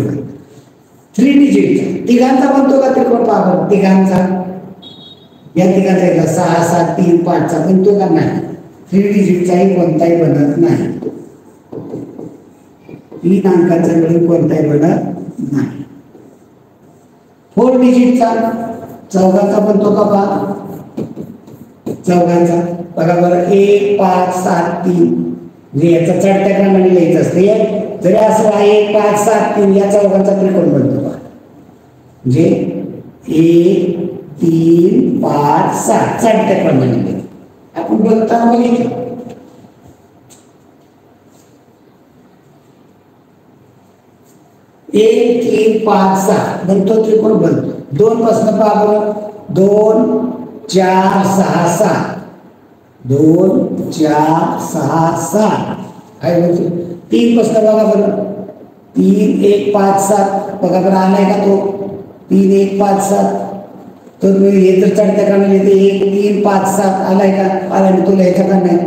3 डिजिटचा तिघांचा बनतो का त्रिकोण? पहा तिघांचा, या तिघांचा 6 7 3 5 चा बनतो का? नाही. 3 डिजिटचाही कोणताही बनत नाही. 3 अंकाचा मिळून कोणताही बनत नाही. 4 डिजिटचा चौघांचा बनतो का? पहा चौघांचा बघा बरं, 1 5 7 3 म्हणजे याचा चढत्या क्रमाने लिहायचं असते. जरी असं 1 5 7 3 या चौघांचा त्रिकोण बनतो का? म्हणजे 1 3 5 7 चढत्या क्रमाने आपण बनताना बघितलं. 1 3 5 7 बनतो त्रिकोण बनतो. 2 पासून पहा बरं, 2 4 6 7 2 4 6 7 काय बनतो? 3 पासून बघा बरं, 3 1 5 7 बघा बरं, आलाय का तो? 3 1 5 7. तर मी हे जर चढत्या क्रमाने लिहिते 1 3 5 7 आलाय का? आलाय मी तुला याच्या का नाही?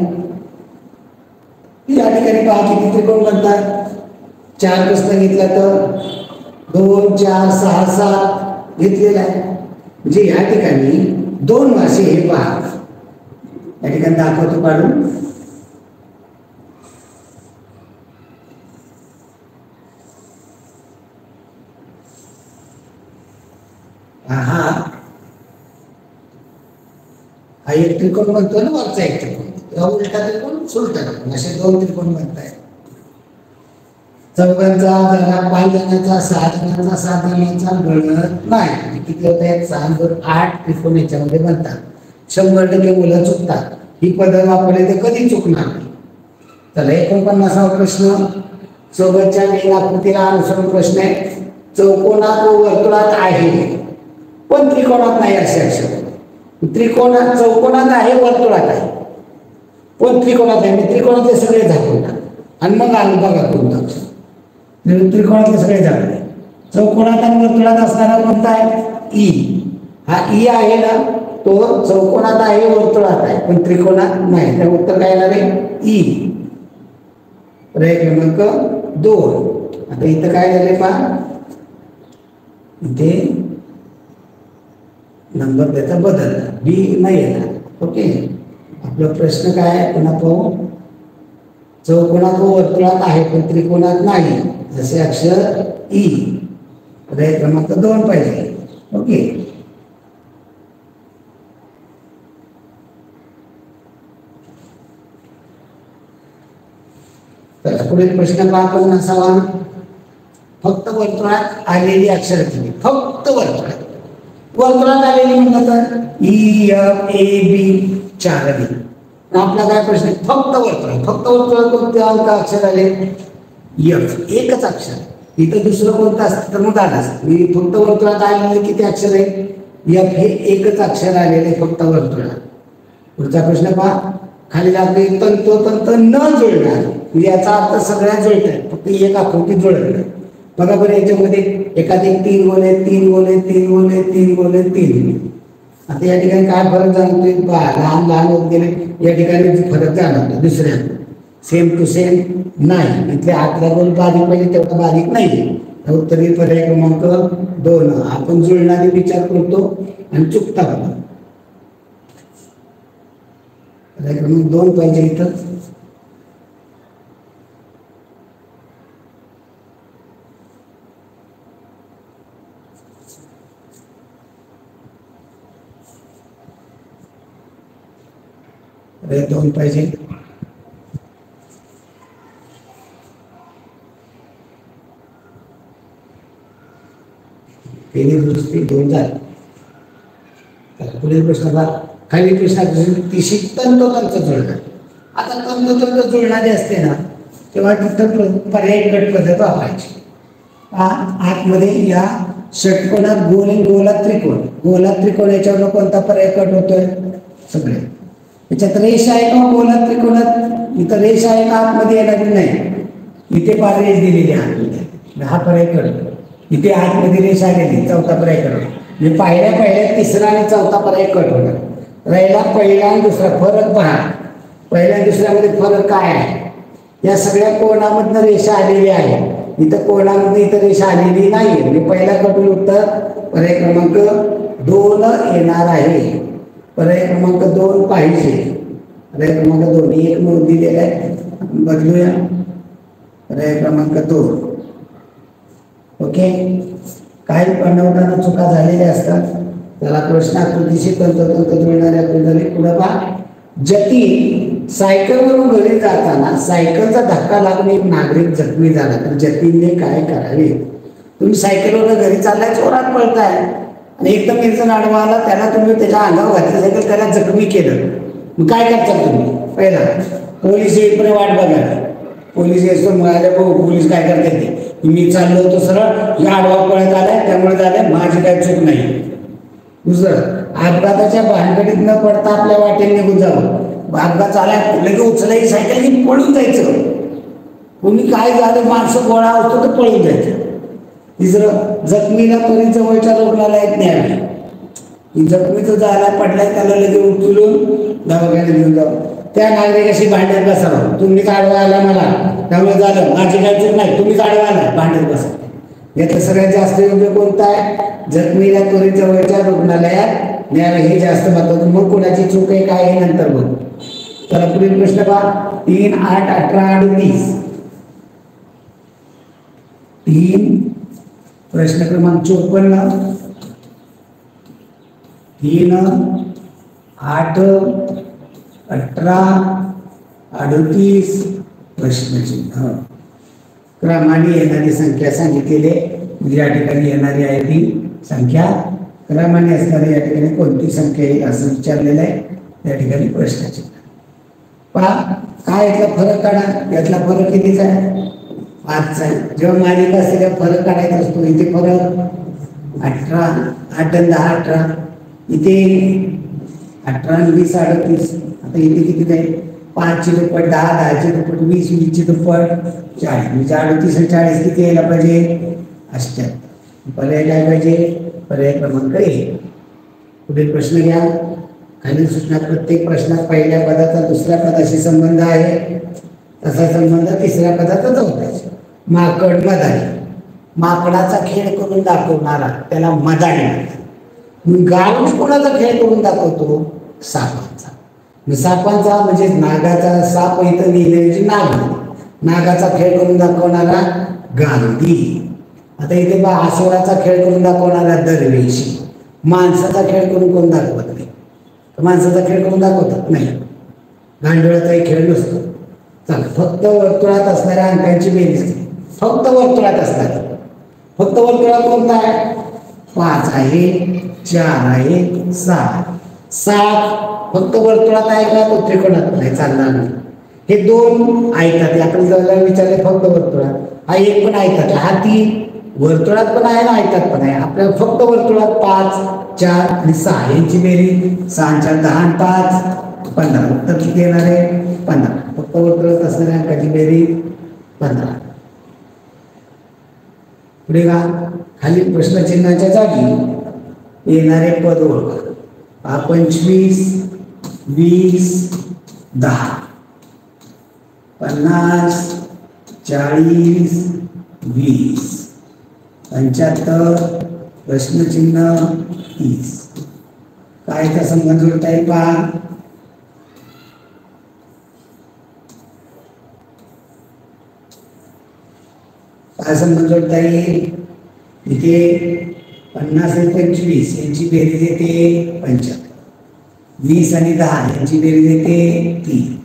या ठिकाणी पहा किती त्रिकोण बनतात? 4 पासून घेतला तर 2 4 6 7 घेतलेला आहे. म्हणजे या ठिकाणी 2 मासे हे पहा या ठिकाणी दाखवतो काढून. हा एक त्रिकोण बनतो ना, वरचा एक त्रिकोण, उलटा त्रिकोण सुलटा त्रिकोण, असे 2 त्रिकोण बनताय. चौघांचा झाला, 5 जणांचा, 6 जणांचा, 7 जणांचा बनत नाही. किती होत आहेत? 6 8 त्रिकोण याच्यामध्ये बनतात. 100% मुलं चुकतात. ही पद्धत वापरली तर कधी चुकणार नाही. चला 49वा प्रश्न सोबतच्या मेन आकृतीला अनुसरून प्रश्न आहे. चौकोनात व वर्तुळात आहे पण त्रिकोणात नाही असे अक्षर. त्रिकोणात चौकोनात आहे, वर्तुळात आहे पण त्रिकोणात आहे. मी त्रिकोणातले सगळे झाकून आणि मग आलो बघा कोणता अक्षर. त्रिकोणातले सगळे झाकले. चौकोनात आणि वर्तुळात असणारा कोणता आहे? ई. हा ई आहे ना, तो चौकोनात आहे, वर्तुळात आहे पण त्रिकोणात नाही. तर उत्तर काय येणार आहे? ई. पर्याय क्रमांक 2. आता इथं काय झाले पहा, इथे नंबर त्याचा बदलला, बी नाही येणार. ओके, आपला प्रश्न काय आहे पुन्हा पाहू. चौकोनात व वर्तुळात आहे पण त्रिकोणात नाही जसे अक्षर ई. पर्याय क्रमांक 2 पाहिजे. ओके, तर पुढील प्रश्न पाहून असावा. फक्त वर्तुळात आलेली अक्षर किती? फक्त वर्तुळात आलेली म्हणलं तर ई एफ ए बी 4 आली. आपला काय प्रश्न आहे? फक्त वर्तुळात कोणते अंक अक्षर आले? एफ, एकच अक्षर. इथं दुसरं कोणतं असतं तर मग आलं असतं. मी फक्त वर्तुळात आलेले किती अक्षर आहे? एफ हे एकच अक्षर आलेले फक्त वर्तुळात. पुढचा प्रश्न पहा. खाली लागले तंतोतंत न जुळणार, याचा अर्थ सगळ्या जुळतात फक्त एक आकृती जुळत नाही. बघा बरं, याच्यामध्ये एखादे 3 गोले 3 गोले 3 गोले 3 गोले 3. आता या ठिकाणी काय फरक जाणवतोय? लहान लहान होत गेले, या ठिकाणी फरक जाणवतो. दुसऱ्या सेम टू सेम नाही. इथले आतला गोल बारीक पाहिजे तेवढा बारीक नाही. उत्तरी पर्याय क्रमांक 2. आपण जुळणारे विचार करतो आणि चुकता बघा. पर्याय क्रमांक 2 पाहिजे इथं. पर्याय 2 पाहिजे. हे दुसरी 2 झाले. पुढील प्रश्न पहा. खालील प्रश्नाची तंतोतंत जुळतात. आता तंतोतंत जुळणारे असते ना तेव्हा तिथं पर्याय गट पद्धत वापरायची. आतमध्ये या षटकोनात गोल आणि गोलात त्रिकोण, गोलात त्रिकोण याच्यावर कोणता पर्याय कट होतोय? सगळे. याच्यात रेष आहे का गोलात त्रिकोणात? इथं रेष आहे का आतमध्ये येणारी? नाही. इथे पार रेष दिलेली आहे, हा पर्याय कट. इथे आतमध्ये रेष आलेली, चौथा पर्याय कट. म्हणजे पहिल्या तिसरा आणि चौथा पर्याय कट होणार. राहिला पहिला आणि दुसरा. फरक पहा, पहिल्या आणि दुसऱ्यामध्ये फरक काय आहे? या सगळ्या कोणामधनं रेषा आलेली आहे, इथं कोणामध्ये इथं रेषा आलेली नाही. म्हणजे पहिला कटून उत्तर पर्याय क्रमांक 2 येणार आहे. पर्याय क्रमांक 2 पाहिजे. पर्याय क्रमांक 2 1 नोंद दिलेला आहे, बदलूया. पर्याय क्रमांक 2. ओके. काही बनवताना चुका झालेल्या असतात, त्याला प्रश्न आकृतीशी तंतोतंत जुळणारी आकृती झाली. पुढे पहा. जतीन सायकलवरून घरी जाताना सायकलचा धक्का लागून एक नागरिक जखमी झाला तर जतीनने काय करावे? तुम्ही सायकलवरून घरी चाललाय, जोरात पळताय आणि एकदम एक जण आडवा आला, त्याला तुम्ही त्याच्या अंगावर घातली सायकल, त्याला जखमी केलं. मग काय करता तुम्ही? पहिला पोलीस येईपर्यंत वाट बघा. पोलीस येतो मिळाले, पोलीस काय करतात ते, मी चाललो होतो सरळ, या आडवा पळत आलाय त्यामुळे झालंय, माझी काय चूक नाही. दुसरं, अपघाताच्या भानगडीत न पडता आपल्या वाटेने निघून जावं. अपघात झाला लगेच उचलायची सायकल घेऊन पळून जायचं. कोणी काय झालं, माणसं गोळा असतो तर पळून जायचं. तिसरं, जखमीला त्वरित जवळच्या रुग्णालयात न्यावे. जखमीचं झाला पडलाय त्याला लगेच उचलून दवाखान्यात घेऊन जावं. त्या नागरिकाशी भांडत बसावं. तुम्हीच आडवा आला मला त्यामुळे झालं, माझी काय चूक नाही, तुम्हीच आडवा आला, भांडत बसा. यातलं सगळ्यात जास्त योग्य कोणतं आहे? जखमीला त्वरित जवळच्या रुग्णालयात न्यावे, हे जास्त महत्वाचं. मग कोणाची चूक आहे काय हे नंतर बघू. चला पुढील प्रश्न पहा. 3, 8, 18, 38. 3 प्रश्न क्रमांक 54. 3, 8, 18, 38 प्रश्नचिन्ह. क्रमाने येणारी संख्या सांगितलेली आहे. या ठिकाणी येणारी आहे ती संख्या क्रमाने असणारी या ठिकाणी कोणती संख्या येईल असं विचारलेलं आहे. या ठिकाणी प्रश्नचिन्ह. पहा काय यातला फरक काढा. यातला फरक कितीचा आहे? 5चा आहे. जेव्हा मालिका असते तेव्हा फरक काढायचा असतो. इथे फरक 18, 8 आणि 10 18. इथे 18 आणि 20 38. आता इथे किती आहे? 5ची दुप्पट 10, 10ची दुप्पट 20, 20ची दुप्पट 40. म्हणजे 38 आणि 40 किती यायला पाहिजे? 78. पर्याय काय पाहिजे? पर्याय क्रमांक 1. पुढील प्रश्न घ्या. खालील सूचना प्रत्येक प्रश्नात पहिल्या पदाचा दुसऱ्या पदाशी संबंध आहे, तसा संबंध तिसऱ्या पदाचा चौथ्याशी. माकड मदारी. माकडाचा खेळ करून दाखवणारा त्याला मदारी म्हणतात. गारुड कोणाचा खेळ करून दाखवतो? सापांचा. सापांचा म्हणजे नागाचा. साप इथं लिहिलेली नाग, नागाचा खेळ करून दाखवणारा गारुडी. आता इथे बा आसोराचा खेळ करून दाखवणारा दरवेशी. माणसाचा खेळ करून कोण दाखवत नाही. माणसाचा खेळ करून दाखवतात नाही. गांडोळाचाही खेळ नसतो. चला फक्त वर्तुळात असणाऱ्या अंकांची बेरीज. फक्त वर्तुळात असणार. फक्त वर्तुळात कोणता आहे? 5 आहे, 4 आहे, 6. 7 फक्त वर्तुळात आहे का? तो त्रिकोणात नाही, चालणार नाही. हे 2 ऐकतात. आपण जर विचारले फक्त वर्तुळात, हा 1 पण ऐकतात. हा 3 वर्तुळात पण आहे ना ऐकतात पण आहे. आपल्याला फक्त वर्तुळात 5, 4 आणि 6 यांची बेरीज 6, 4, 10 आणि 5 15. उत्तर किती येणार आहे? 15. फक्त वर्तुळात असणाऱ्या अंकाची बेरीज 15. पुढे का खाली प्रश्नचिन्हाच्या जागी येणारे पद ओळखा. 25, 20, 10, 50, 40, 20, 75, प्रश्नचिन्ह 30. काय त्या संबंध जोडता येईल पहा. काय संबंध जोडता येईल? इथे 50 आणि 25 यांची बेरीज येते 75. 20 आणि 10 यांची बेरीज येते 3.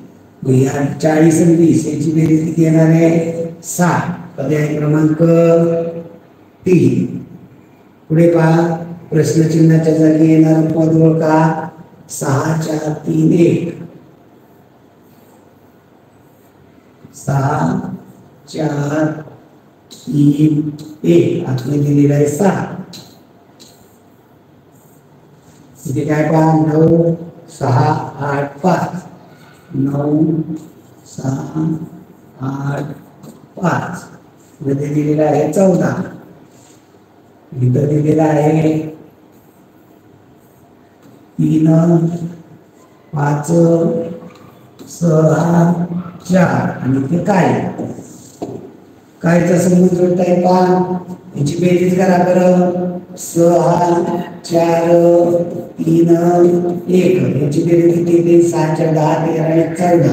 40 आणि 20 यांची बेरीज किती येणार आहे? 60. पर्याय क्रमांक 3. पुढे पहा, प्रश्नचिन्हाच्या जागी येणार पद ओळखा. 6 4 3 1. 6 4 3 1. आतमध्ये दिलेला आहे 6. इथे काय पहा, 9 6 8 5. 9 6 8 5. मध्ये दिलेला आहे 14. इथं दिलेला आहे 3 5 6 4. आणि ते कायचा संबंध जोडता येईल पहा. याची बेरीज करा बरं. 6 4 3 1. याची बेरीज किती येते? 6 4 10 13 आणि 14.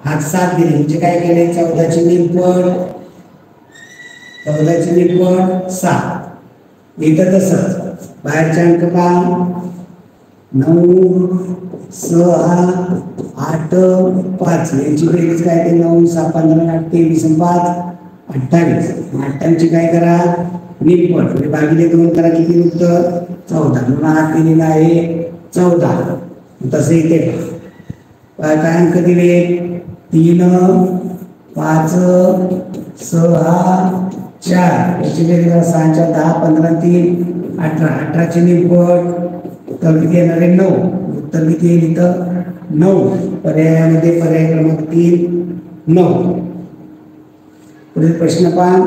हा 7 दिले म्हणजे काय केले? 14 ची निरपट 7. इथं तसंच बाहेरचे अंक पहा. 9 6 8 5. याची बेरीज काय ते? 9 6 15 8 23 5 28. 28 काय करा? निरपट म्हणजे भागिले 2 करा. किती उत्तर? 14. म्हणून हा दिलेला आहे 14. तसं इथे काय अंक दिले? 3 5 6 4. याची बेरीज 6 4 10 15 3 18. 18 ची निरपट तर किती येणार आहे? 9. उत्तर किती येईल इथं? 9. पर्यायामध्ये पर्याय क्रमांक 3 9. पुढील प्रश्न पहा.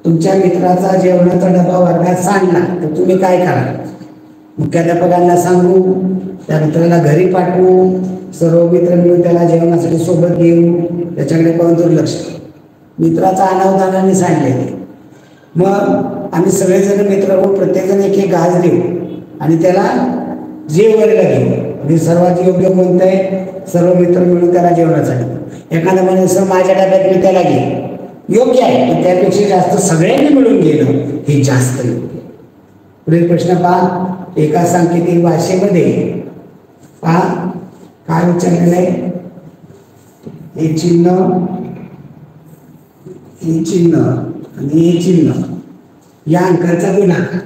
तुमच्या मित्राचा जेवणाचा डबा वर्गात सांडला तर तुम्ही काय कराल? मुख्याध्यापकांना सांगू, त्या मित्राला घरी पाठवू, सर्व मित्र मिळून त्याला जेवणासाठी सोबत घेऊ, त्याच्याकडे पाहून दुर्लक्ष. मित्राचा अनावधानाने सांडले. मग आम्ही सगळेजण मित्र होऊन प्रत्येकजण एक एक घास देऊ आणि त्याला जेवायला घेऊ. म्हणजे सर्वात योग्य कोणतं आहे? सर्व मित्र मिळून त्याला जेवणासाठी. एखादा म्हणजे सर माझ्या डब्यात मी त्याला घे, योग्य आहे, पण त्यापेक्षा जास्त सगळ्यांनी मिळून गेलं हे जास्त योग्य. पुढील प्रश्न पहा. एका सांकेतिक भाषेमध्ये पहा काय विचारलेलं आहे? हे चिन्ह आणि हे चिन्ह या अंकाचा गुणाकार.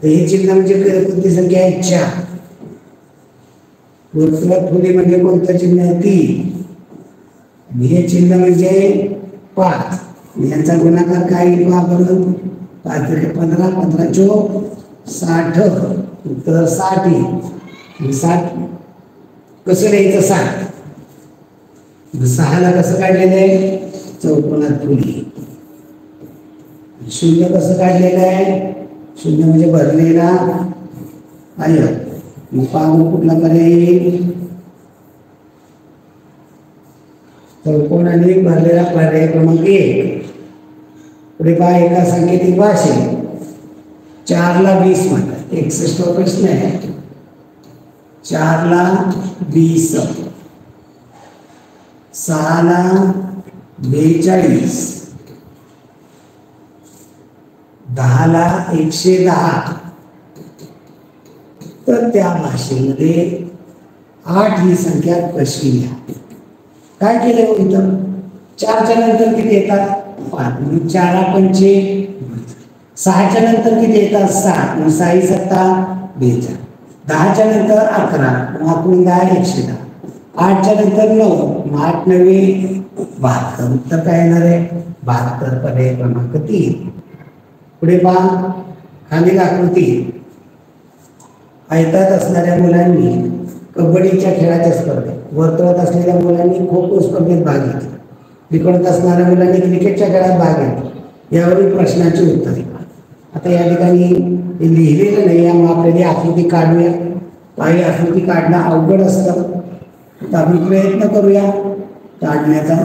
हे चिन्ह म्हणजे कोणती संख्या आहे? 4. वर्तुळात फुले म्हणजे कोणतं चिन्ह आहे? 3. आणि हे चिन्ह म्हणजे 5. यांचा गुणाकार काय येईल? 5 15 15 चोक 60. उत्तर 60 येईल. 60 कसं लिहायचं? 60. 6ला कसं काढलेलं आहे? चौकोनात फुली. 0 कसं काढलेलं आहे? 0 म्हणजे भरलेला आहे. मग कुठला पर्याय येईल? चौकोनाने भरलेला पर्याय क्रमांक 1. पुढे पहा. एका सांकेतिक भाषेत 4ला 20 म्हणतात. 61 प्रश्न आहे. 4ला 20, 6ला 42, 10ला 110. तर त्या भाषेमध्ये 8 ही संख्या कशी लिहा? काय केलं इथं? 4च्या नंतर किती येतात? 5. 4 पंचे 6च्या नंतर किती येतात? 7. मग 6 7 42. 10च्या नंतर 11. मग 10 110. 8च्या नंतर 9. मग 8 9 72. उत्तर काय येणार आहे? 72. पर्याय क्रमांक 3. पुढे पहा. खालील आकृती. आयतात असणाऱ्या मुलांनी कबड्डीच्या खेळाच्या स्पर्धेत, वर्तुळात असलेल्या मुलांनी खो खो स्पर्धेत भाग घेतला, त्रिकोणात असणाऱ्या मुलांनी क्रिकेटच्या खेळात भाग घेतला. यावरील प्रश्नाची उत्तरे. आता या ठिकाणी लिहिलेलं नाही आहे, मग आपल्याला आकृती काढूया. काही आकृती काढणं अवघड असतं, तर आपण प्रयत्न करूया काढण्याचा.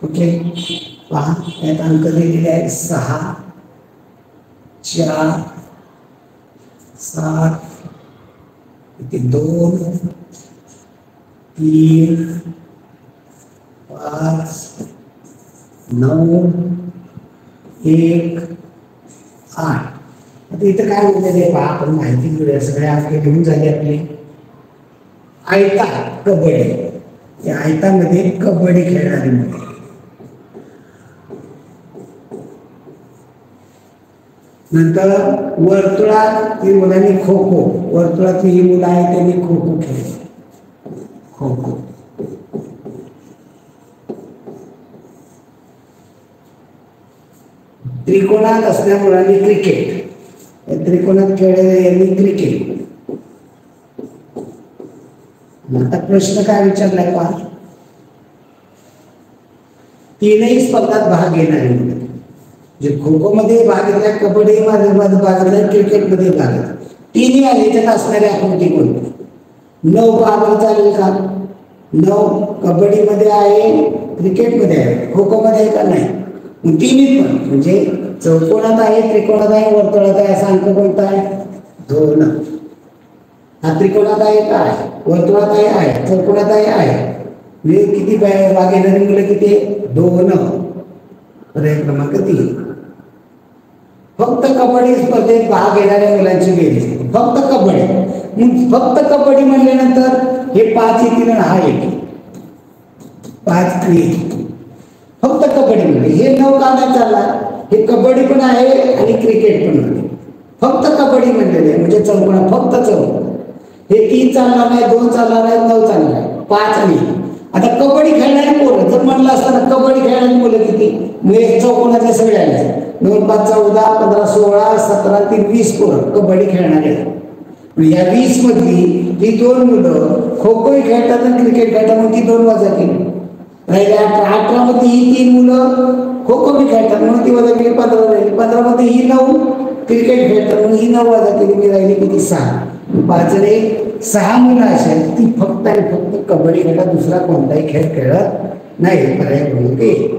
ओके. पहा यात अंक दिलेले आहेत 6 4 7 2 3 5 9 1 8. आता इथं काय बोललेलं आहे पहा, आपण माहिती घेऊया. सगळे अंक घेऊन झाले आपले. आयता कबड्डी, या आयतामध्ये कबड्डी खेळणारी मुले. नंतर वर्तुळात ही मुलांनी खो खो, वर्तुळातली ही मुलं आहेत त्यांनी खो खो खेळले. खो खो. त्रिकोणात असल्या मुलांनी क्रिकेट, त्रिकोणात खेळलेले यांनी क्रिकेट. आता प्रश्न काय विचारलाय पहा, तीनही स्पर्धात भाग घेणारे मुलं, जे खो खो मध्ये भाग घेतलाय, कबड्डी मध्ये भाग घेतलाय, क्रिकेट मध्ये भाग घेतलाय, तिन्ही आलेच्यात असणारे आकृती कोणती? 9 बरोबर चालेल का? 9 कबड्डी मध्ये आहे, क्रिकेट मध्ये आहे, खो खो मध्ये आहे का? नाही. तिन्ही पण म्हणजे चौकोनात आहे, त्रिकोणात आहे, वर्तुळात आहे. असा अंक कोणता आहे? 2. हा त्रिकोणात आहे का? आहे. वर्तुळात आहे, चौकोनात आहे. म्हणजे किती भाग येणारी मुलं किती? 2. पर्याय क्रमांक 3. फक्त कबड्डी स्पर्धेत भाग घेणाऱ्या मुलांची बेरीज, फक्त कबड्डी. फक्त कबड्डी म्हणल्यानंतर हे 5 येतील आणि हा 1. 5 आणि 1 फक्त कबड्डी मध्ये. हे 9 का नाही चालला? हे कबड्डी पण आहे आणि क्रिकेट पण आहे. फक्त कबड्डी म्हणलेले म्हणजे चौकोना, फक्त चौकोन. हे 3 चालणार नाही, 2 चालणार नाही, 9 चालणार नाही, 5 आणि 1. आता कबड्डी खेळणारी पोरं जर म्हणलं असताना कबड्डी खेळणारी मुलं किती? म्हणजे चौकोनातले सगळे आले. 2 5 14 15 16 17 3 20 पोरं कबड्डी खेळणारे. या 20 मधली ही 2 मुलं खो खो खेळतात आणि क्रिकेट खेळतात, मग ती 2 वजा केली. राहिल्या 18 मध्ये ही 3 मुलं खो खो बी खेळतात म्हणून ती वजा केली, 15 राहिली. 15 मध्ये ही 9 क्रिकेट खेळतात म्हणून ही 9 वजा केली, मी राहिली किती? 6. 5 आणि 6 मुलं अशी ती फक्त आणि फक्त कबड्डी खेळतात, दुसरा कोणताही खेळ खेळत नाही. पर्याय क्रमांक 1.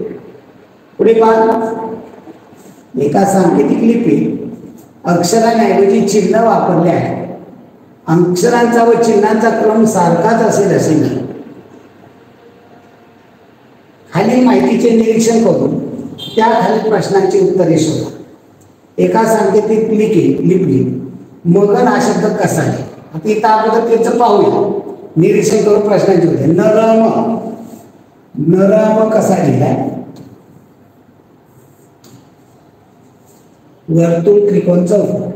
पुढे पहा, एका सांकेतिक लिपीत अक्षरांऐवजी चिन्ह वापरले आहे. अक्षरांचा व चिन्हांचा क्रम सारखाच असेल असे नाही. खाली माहितीचे निरीक्षण करून त्या खाली प्रश्नांची उत्तरे शोधा. एका सांकेतिक लिपीत मगन हा शब्द कसा आहे? आता इथं अगोदर त्याचं पाहूया, निरीक्षण करून प्रश्नांची उत्तरे. नरम, नरम कसा लिहिलाय? वर्तुळ त्रिकोण चौकोन,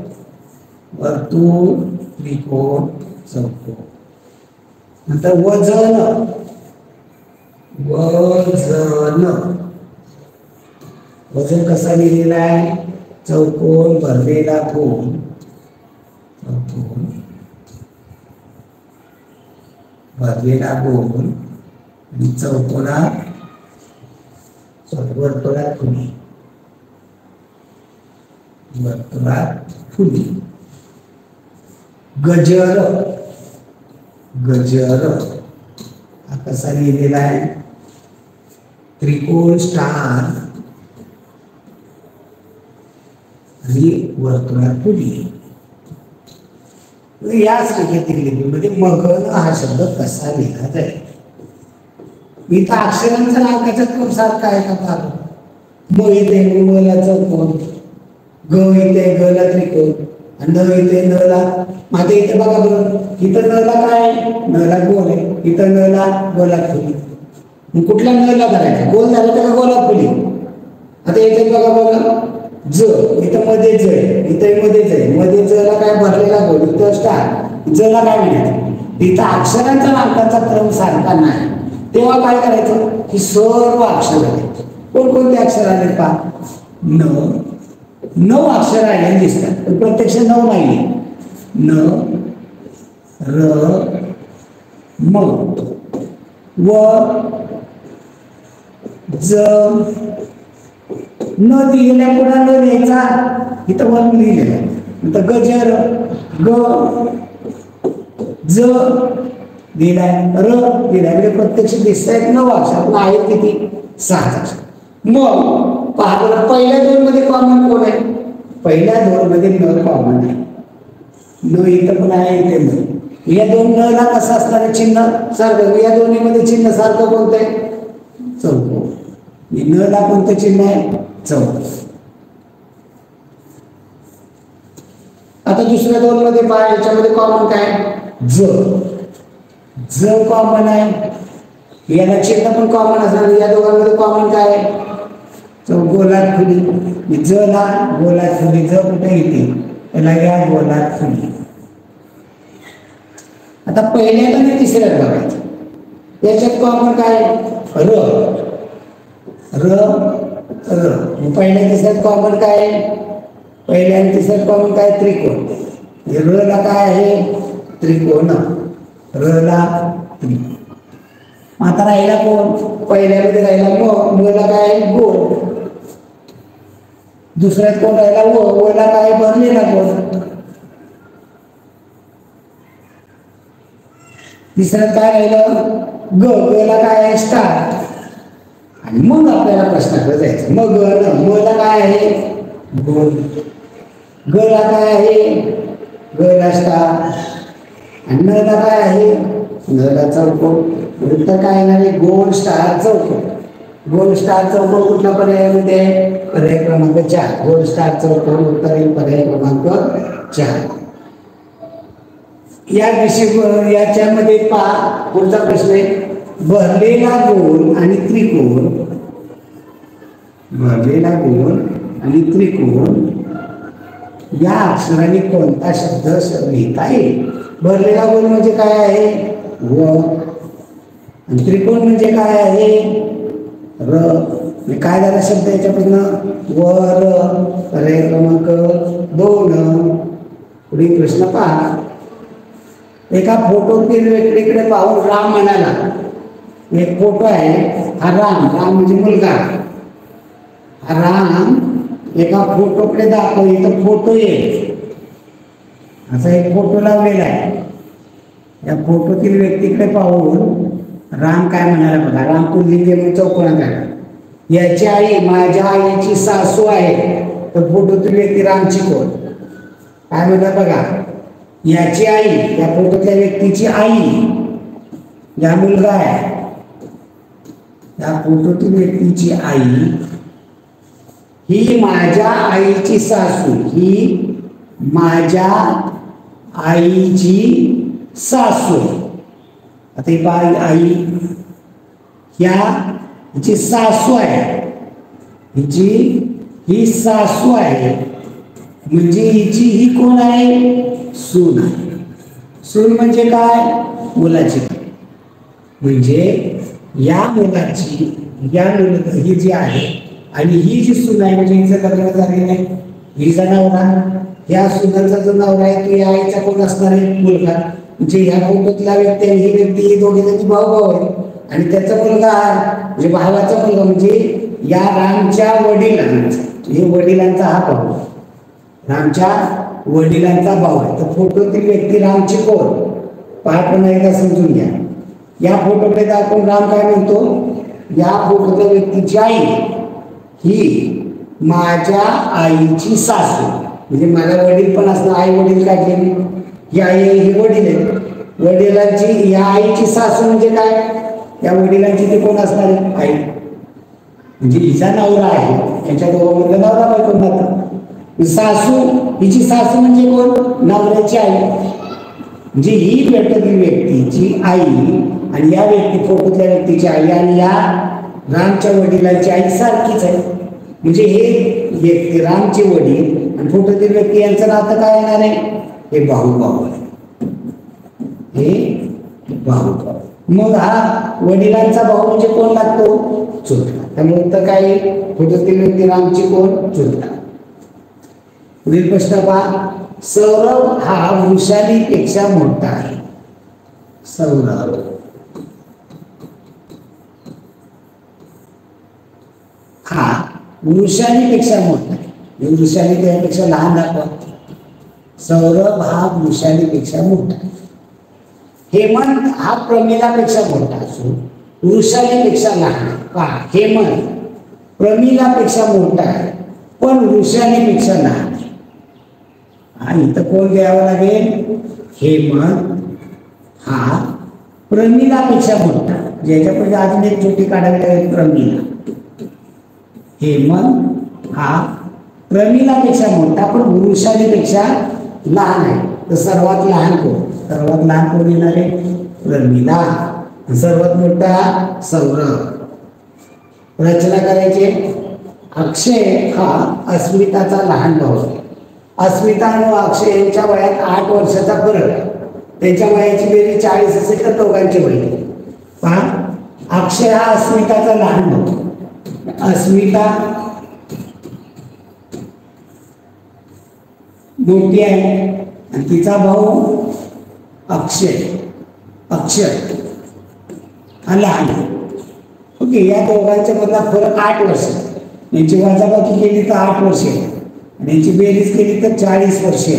वर्तुळ त्रिकोण चौकोन. नंतर वजन, वजन, वजन कसा लिहिलेला आहे? चौकोन भरलेला कोन, चौकोन भरलेला गोल आणि चौकोनात वर्तुळात फुली, वर्तुळात फुली. गजर, गजर हा कसा लिहिलेला आहे? त्रिकोण स्टार आणि वर्तुळात फुली. या सांकेतिक लिपीमध्ये मगन हा शब्द कसा लिहिला जाईल? इथं अक्षरांचा अंकाचा क्रम सारखा आहे का पाहतो. म येते मला चौकोन, ग येते गला त्रिकोण, न येते नला. माझ्या इथे बघा बरं, इथं नला काय? नला गोल आहे, इथं नला गोलात फुली. मग कुठल्या नला धरायचा? गोल धरायचा का गोलात फुली? आता इथे बघा बघा, ज इथं मध्ये ज आहे, इथं मध्ये ज आहे, मध्ये जला काय भरलेला गोल, इथं स्टार, जला काय मिळते? इथं अक्षरांचा अंकाचा क्रम सारखा नाही. तेव्हा काय करायचं? ही सर्व अक्षर आले. कोणकोणते अक्षर आले पहा? 9 अक्षर आले दिसतात, पण प्रत्यक्ष 9 नाही. न, र, म, व, ज. न दिलेल्या पुन्हा न लिहायचा, इथं वर लिहिलेला. नंतर गजर, ग, ज लिहिलाय, र लिहिलाय. म्हणजे प्रत्यक्ष दिसत आहेत 9 अक्षर, पण आहेत किती? 6 अक्षर. मग पहा, पहिल्या 2 मध्ये कॉमन कोण आहे? पहिल्या 2 मध्ये न कॉमन आहे. न इथं पण आहे, इथे न. या 2 न ला कसं असणार आहे चिन्ह? सारखं. या दोन्ही मध्ये चिन्ह सारखं कोणतं आहे? चौकोन. न ला कोणतं चिन्ह आहे? चौकोन. आता दुसऱ्या दोन मध्ये पहा, याच्यामध्ये कॉमन काय, ज, ज कॉमन आहे, याला चिन्ह पण कॉमन असणार, या दोघांमध्ये कॉमन काय आहे, गोलात खुली, ज ला गोलात खुली, ज कुठे येते त्याला या गोलात खुली. आता पहिल्यात आणि तिसऱ्यात बघायचं, याच्यात कॉमन काय, र, र, र. पहिल्या तिसऱ्यात कॉमन काय, पहिल्या आणि तिसऱ्यात कॉमन काय, त्रिकोण. र ला काय आहे, त्रिकोण, र ला त्रिकोण. आता राहिला कोण, पहिल्यामध्ये राहिला म, ला काय आहे, गोल. दुसऱ्यात कोण राहिला, व ला काय, भरलेला कोण. तिसऱ्यात काय राहिलं, ग ला काय आहे, स्टार. आणि मग आपल्याला प्रश्नाकडे जायचं, मग म ला काय आहे, गोल. ग ला काय आहे, ग ला स्टार. आणि न ला काय आहे, न ला चौकोन. उत्तर काय येणार आहे, गोल स्टार चौकोन. गोल स्टार चौकोन कुठला पर्याय मध्ये, पर्याय क्रमांक 4. गोल स्टार चौकोन उत्तर येईल पर्याय क्रमांक 4. या विषय याच्यामध्ये पहा, पुढचा प्रश्न आहे, भरलेला गोल आणि त्रिकोण, भरलेला गोल आणि त्रिकोण या अक्षराने कोणता शब्द लिहिता येईल. भरलेला गोल म्हणजे काय आहे, व, आणि त्रिकोण म्हणजे काय आहे, र. काय झाला शब्द याच्यापासून, वर, पर्याय क्रमांक 2. पुढील प्रश्न पहा, एका फोटोतील व्यक्तीकडे पाहून राम म्हणाला, एक फोटो आहे, हा राम, राम म्हणजे मुलगा, हा राम एका फोटोकडे दाखव, इथं फोटो आहे, असा एक फोटो लावलेला आहे. या फोटोतील व्यक्तीकडे पाहून राम काय म्हणाला बघा, राम पुल्लिंग चौकोनात आहे, याची आई माझ्या आईची सासू आहे. तर फोटोतील व्यक्ती रामची कोण, काय म्हणतात बघा, याची आई, या फोटोतल्या व्यक्तीची आई, या मुलगा आहे, या फोटोतील व्यक्तीची आई ही माझ्या आईची सासू, ही माझ्या आईची सासू. आता ही बाई आई या हिची सासू आहे, हिची ही सासू आहे, म्हणजे हिची ही कोण आहे, सून आहे. सून म्हणजे काय, मुलाची. म्हणजे या मुलाची, या मुलगा ही जी आहे आणि ही जी सून आहे, म्हणजे हिचं लग्न झालेलं आहे, हिचा नवरा, या सुनाचा जो नवरा आहे तो या आईचा कोण असणार आहे, मुलगा. म्हणजे ह्या फोटोतला व्यक्ती आणि ही व्यक्ती, ही दोघे जण भाऊ भाऊ आहे, आणि त्याचा मुलगा म्हणजे भावाचा मुलगा, म्हणजे या रामच्या वडिलांचा, हे वडिलांचा हा भाऊ, रामच्या वडिलांचा भाऊ आहे. तर फोटोतील व्यक्ती रामची कोण, पहा पुन्हा एकदा समजून घ्या. या फोटोकडे दाखवून राम काय म्हणतो, या फोटोतल्या व्यक्तीची आई ही माझ्या आईची सासू, म्हणजे मला वडील पण असणार, आई वडील काढले, ही आई ही वडील आहे, वडिलांची या आईची सासू म्हणजे काय, या वडिलांची ते कोण असणार आहे, आई, म्हणजे हिचा नवरा आहे, यांच्या दोघांमधला नवरा बायको नातं. सासू, हिची सासू म्हणजे कोण, नवऱ्याची आई, म्हणजे ही भेटतील व्यक्तीची आई आणि या व्यक्ती फोटोतल्या व्यक्तीची आई आणि या रामच्या वडिलांची आई सारखीच आहे. म्हणजे हे व्यक्ती रामचे वडील आणि फोटोतील व्यक्ती यांचं नातं काय येणार आहे, हे भाऊ भाऊ आहे, हे भाऊ भाऊ. मग हा वडिलांचा भाऊ म्हणजे कोण लागतो, चुलता. त्यामुळे तर काय, फोटोतील व्यक्ती रामची कोण, चुलता. पुढील प्रश्न पहा, सौरभ हा वृषालीपेक्षा मोठा आहे. सौरभ हा वृषालीपेक्षा मोठा आहे, वृषाली त्यापेक्षा लहान दाखवा. सौरभ हा वृषालीपेक्षा मोठा आहे. हेमंत हा प्रमिलापेक्षा मोठा असून वृषालीपेक्षा लहान. पहा, हेमंत प्रमिलापेक्षा मोठा आहे पण वृषालीपेक्षा लहान. आणि इथं कोण द्यावं लागेल, हेमंत हा प्रमिलापेक्षा मोठा, ज्याच्यापुढे अजून एक छोटी काढावी लागेल, प्रमिला. हेमंत हा प्रमिलापेक्षा मोठा पण वृषालीपेक्षा लहान आहे, तर सर्वात लहान कोण? सर्वात लहान कोण येणार आहे? प्रमिला. सर्वात मोठा सौरभ. रचना करायची. अक्षय हा अस्मिताचा लहान भाऊ आहे. अस्मिता आणि अक्षय यांच्या वयात 8 वर्षाचा फरक आहे. त्यांच्या वयाची बेरीज 40 असेल तर दोघांची वय पहा. अक्षय हा अस्मिताचा लहान भाऊ. अस्मिता मोठी आहे आणि तिचा भाऊ अक्षय हा लहान आहे. ओके, या दोघांच्या मधला फरक 8 वर्ष. यांची वजाबाकी केली तर 8 वर्षे आणि यांची बेरीज केली तर 40 वर्षे.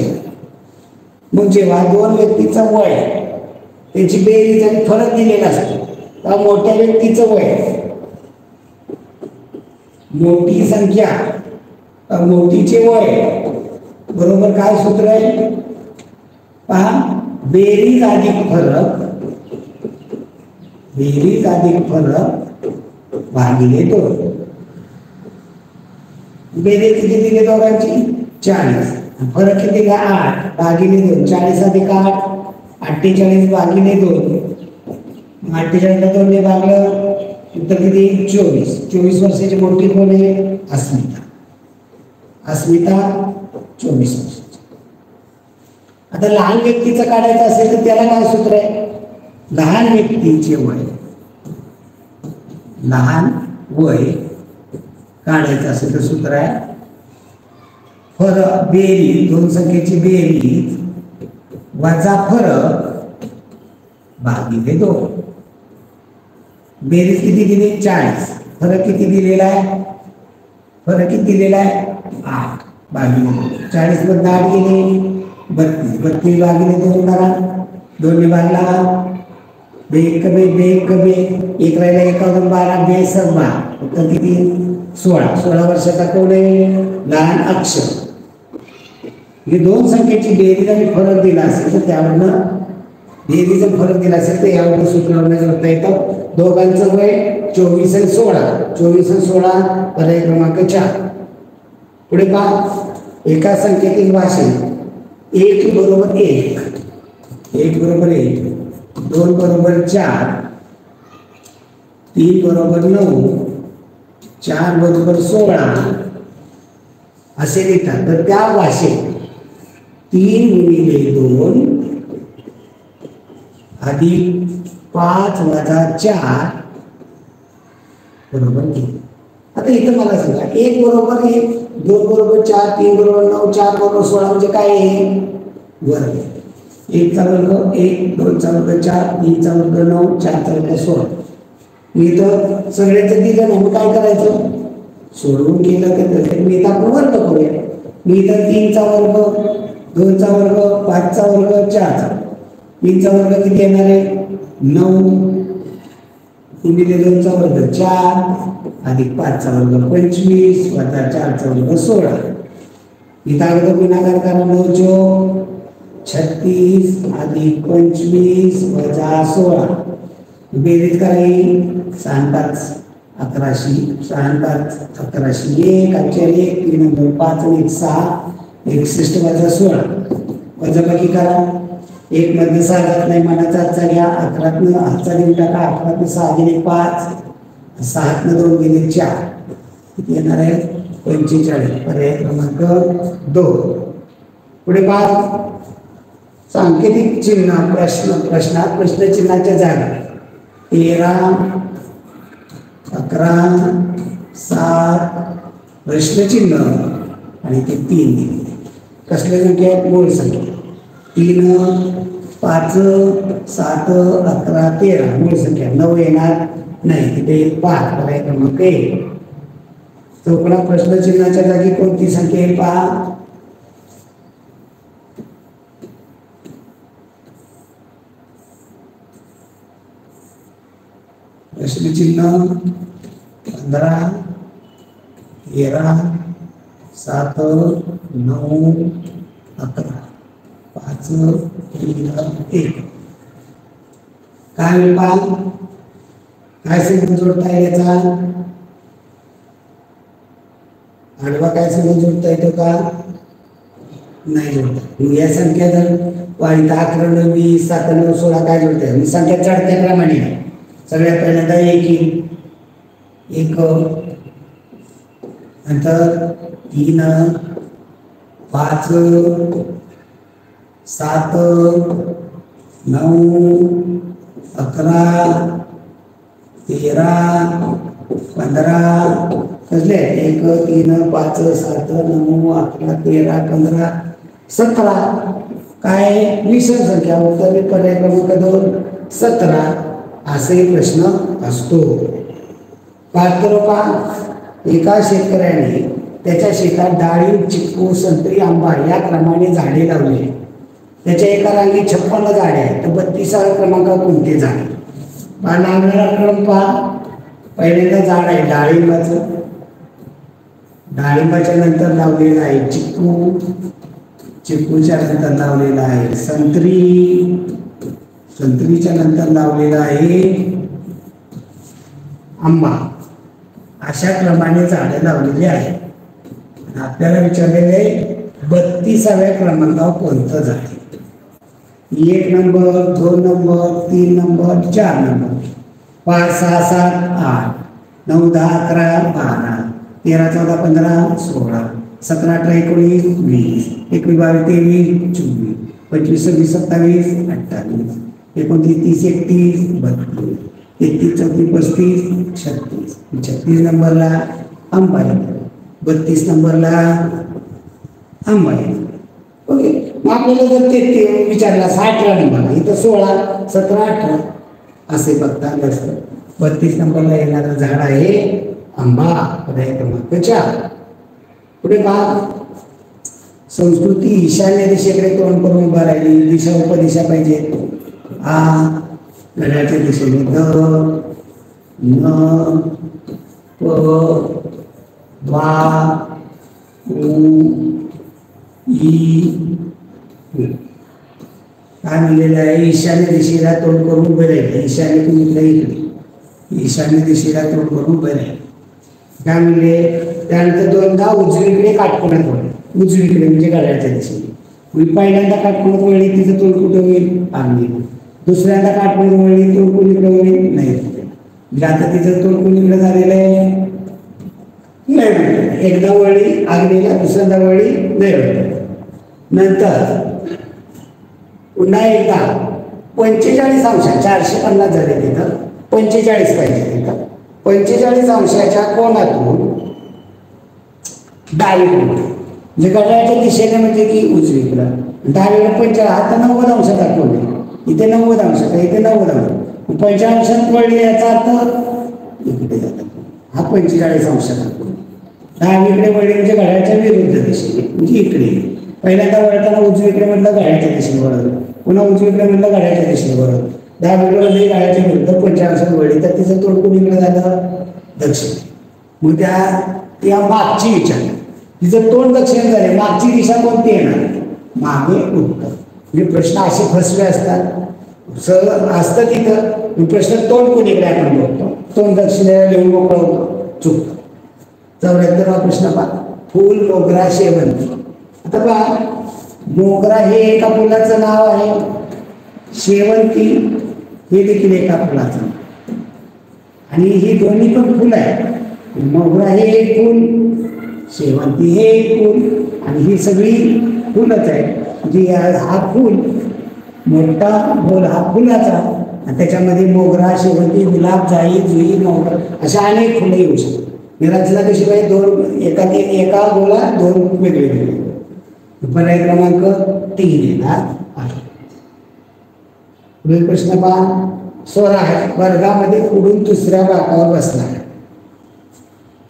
मग जेव्हा दोन व्यक्तीचं वय त्यांची बेरीज आणि फरक दिलेला असतो तेव्हा मोठ्या व्यक्तीचं वय, मोठी संख्या मोठीचे वय बरोबर काय सूत्र आहे पहा. बेरीज अधिक फरक भागिले 2. बेरीज किती दिली दोघांची? 40. फरक किती का? 8 भागिले 2. 40 अधिक 8 48 भागिले 2. 48 ला 2 ने भागलं तर किती? 24. 24 वर्षाची मोठी कोण आहे? अस्मिता. 24 वर्षाची. आता लहान व्यक्तीचं काढायचं असेल तर त्याला काय सूत्र आहे? लहान व्यक्तीचे वय काढायचं असेल तर सूत्र आहे फरक बेरीज, दोन संख्येची बेरीज वजा फरक भागिले 2. बेरीज किती दिली? 40. फरक किती दिलेला आहे? 8 भागिले 2. 40 मधून 8 गेले 32. 32 भागिले 2 करा. 2 ने भागला बेक कमी 1 राहिला 1 12 बेस 12 तर किती? 16 वर्षाचा कोण आहे? लहान अक्षर. हे दोन संख्येची बेरीज आणि फरक दिला असेल तर त्यावरनं बेरीज आणि फरक दिला असेल तर यावरून सूत्रावरून करता येतं. दोघांचं वय 24 आणि 16. 24 आणि 16 पर्याय क्रमांक 4. पुढे पहा. एका संख्येतील भाषेत 1 बरोबर 1, 1 बरोबर 1, 2 बरोबर 4, 3 बरोबर 9, 4 बरोबर 16 असे लिहितात. तर त्या भाषेत 3 गुणिले 2 अधिक 5 वजा 4 बरोबर 1. आता इथं मला सांगा 1 बरोबर 1, 2 बरोबर 4, 3 बरोबर 9, 4 बरोबर 16 म्हणजे काय आहे? वर्ग. 1 चा वर्ग 1, 2 चा वर्ग 4, 3 चा वर्ग 9, 4 चा वर्ग 16. इथं सगळ्याचं दिलं नाही मग काय करायचं? सोडवून केलं तर मी इथं आपण वर्ग करूया. मी इथं 3 चा वर्ग, 2 चा वर्ग, 5 चा वर्ग, 4 चा. 3 चा वर्ग किती येणार आहे? 9 गुणिले 2 चा वर्ग 4 अधिक 5 चा वर्ग 25 वजा 4 चा वर्ग 16. इथं अगोदर गुणाकार करा. 9 चोक 36 अधिक 25 वजा 16. बेरीज करायची 6 5 1100, 6 5 1101, 1 3 2 5 1 6 61 वजा 16. वजाबाकी करा. 1 मध्ये 6 जात नाही मनाचा हातचा घ्या. 11 हातचा देऊन टाका. 11 6 गेले 5, 6 2 गेले 4 किती येणार आहे? 45. पर्याय क्रमांक 2. पुढे पहा. सांकेतिक चिन्ह प्रश्नात प्रश्नचिन्हाच्या जागा 13, 11, 7 प्रश्नचिन्ह आणि ते 3 दिले. कसल्या संख्या आहेत? मूळ संख्या. 3, 5, 7, 11, 13 मूळ संख्या. 9 येणार नाही तिथे 5. पर्याय क्रमांक 1. चौकोनात प्रश्नचिन्हाच्या जागी कोणती संख्या आहे पहा. प्रश्नचिन्ह 15, 13, 7, 9, 11, 5, 3, 1. काय होईल पहा. काय संख्या जोडता येईल याचा? आडवा काय संख्या जोडता येतो का? नाही जोडतात. या संख्या जर वाढीत 11, 20, 7, 9, 16 काय जोडतात? मी संख्या चढत्या क्रमाने सगळ्यात पहिल्यांदा 1 येईल, 1, नंतर 3, 5, 7, 9, 11, 13, 15 कसले 1, 3, 5, 7, 9, 11, 13, 15, 17 काय विषम संख्या. उत्तर पर्याय क्रमांक 2 17 असे प्रश्न असतो. एका शेतकऱ्याने त्याच्या शेतात डाळिंब, चिक्कू, संत्री, आंबा या क्रमाने झाडे लावली. त्याच्या एका रांगेत 56 झाडे आहेत. तर 32व्या क्रमांकावर कोणते झाड? लावलेला क्रम पहा. पहिल्यांदा झाड आहे डाळिंबाचं, डाळिंबाच्या नंतर लावलेलं आहे चिक्कू, चिक्कूच्या नंतर लावलेला आहे संत्री, संत्रीच्या नंतर लावलेला आहे आंबा. अशा क्रमाने झाडं लावलेली आहेत. आपल्याला विचारलेले 32व्या क्रमांकावर कोणतं झाड? 1 नंबर, 2 नंबर, 3 नंबर, 4 नंबर, 5, 6, 7, 8, 9, 10, 11, 12, 13, 14, 15, 16, 17, 18, 19, 20, 21, 22, 23, 24, 25, 26, 27, 29, 30, 31, 32, 33, 34, 35, 36, 36 नंबरला आंबा येतो, 32 नंबरला आंबा येतो. ओके. मग आपल्याला जर ते विचारला 60 नंबरला, इथं 16, 17, 18 असे बघता असतं. 32 नंबरला येणारं झाड आहे आंबा. पर्याय क्रमांक 4. पुढे पहा. संस्कृती ईशान्य दिशेकडे तोंड करून उभा राहिली. दिशा उपदिशा पाहिजे. घड्याळाच्या दिशेने द, न, प, वा, उ, ई. काय म्हणलेलं आहे? ईशान्य दिशेला तोंड करून उभे राहिले. ईशान्य तुम्ही इकडे, ईशान्य दिशेला तोंड करून उभे राहिले. काय म्हणले? त्यानंतर 2दा उजवीकडे काटकोनात वळले. उजवीकडे म्हणजे घड्याळाच्या दिशेने. पहिल्यांदा काटकोनात वळली, तिचं तोंड कुठे होईल? आग्नेय. दुसऱ्यांदा काटकोनात वळली, तोंड कोणीकडे होईल? नाही. म्हणजे आता तिचं तोंड कोणीकडे झालेलं आहे? नाही. एकदा वळली आग्नेयला, दुसऱ्यांदा वळली नाही. नंतर पुन्हा एकदा 45 अंश, 450 झाले तिथं, 45 पाहिजे तिथं. 45 अंशाच्या कोनातून डावीकडे म्हणजे घड्याळाच्या दिशेने म्हणजे की उजवीकडं, डावीकडे 45. आता 90 अंश दाखवले. इथे 90 अंश का? इथे 90 अंश. 45 अंशात वळली याचा अर्थ इकडे जातात. हा 45 अंश दाखवले. डावीकडे वळली म्हणजे घड्याळाच्या विरुद्ध दिशेने म्हणजे इकडे. पहिल्यांदा वळताना उजवीकडे म्हटलं घड्याळाच्या दिशेने वळलं, पुन्हा उजवीकडे म्हटलं घड्याळाच्या दिशेने वळलं. डावीकडे म्हणजे घड्याळाच्या विरुद्ध 45 अंशात वळली तर तिचं तोंड कोणीकडे झालं? दक्षिण. मग त्या मागची विचार, तिचं तोंड दक्षिण झाले, मागची दिशा कोणती येणार? मागे उत्तर. म्हणजे प्रश्न असे फसवे असतात. सहज असतं तिथं प्रश्न तोंड कोणीकडे आपण बघतो, तोंड दक्षिणेला लिहून मोकळं होतं, चुकतं. 74 प्रश्न पहा. फुल, मोगरा, शेवंती. आता पहा, मोगरा हे एका फुलाचं नाव आहे, शेवंती हे देखील एका फुलाचं नाव, आणि ही दोन्ही पण फुल आहे. मोगरा हे एक फुल, शेवंती हे एक फुल, आणि ही सगळी फुलच आहे. म्हणजे हा फुल मोठा फुल हा फुलाचा, आणि त्याच्यामध्ये मोगरा, शेवंती, गुलाब, जाई, जुई, मोगरा अशा अनेक फुलं येऊ शकतात. रचना कशी पाहिजे? दोन एका गोला 2 वेगवेगळे. पर्याय क्रमांक 3 येणार आहे. पुढील प्रश्न पहा. स्वराज वर्गामध्ये पुढून 3ऱ्या बाकावर बसला.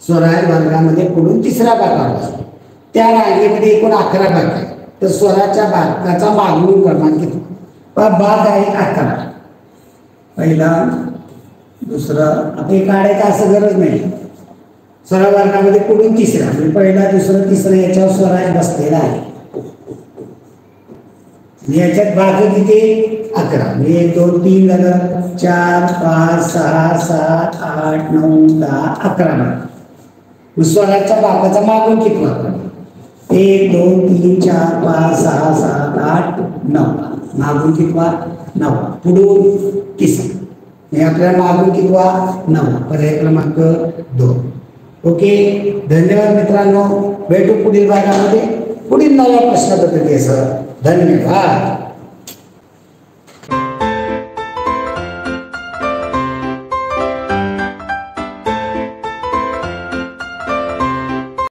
स्वराज वर्गामध्ये पुढून 3ऱ्या बाकावर बसला. त्या रांगेमध्ये एकूण 11 बाक आहेत. तर स्वराच्या बाकाचा मागून क्रमांक किती? बाक आहे 11. पहिला, दुसरा. आता हे काढायचं असं गरज नाही. स्वरा वर्गामध्ये पुढून 3रा म्हणजे पहिला, दुसरा, तिसरा याच्यावर स्वराज बसलेला आहे. याच्यात बाक किती? 11. म्हणजे 1, 2, 3 झालं, 4, 5, 6, 7, 8, 9, 10, 11 बाक. स्वराच्या बाकाचा मागून किती वापर? 1 2 3 4 5 6 7 8 9 मागून कितवा 9 पुढून तिसरा हे आपल्याला मागून कितवा 9 पर्याय क्रमांक 2. ओके धन्यवाद मित्रांनो भेटू पुढील भागामध्ये पुढील नव्या प्रश्नपत्रिकेसह धन्यवाद.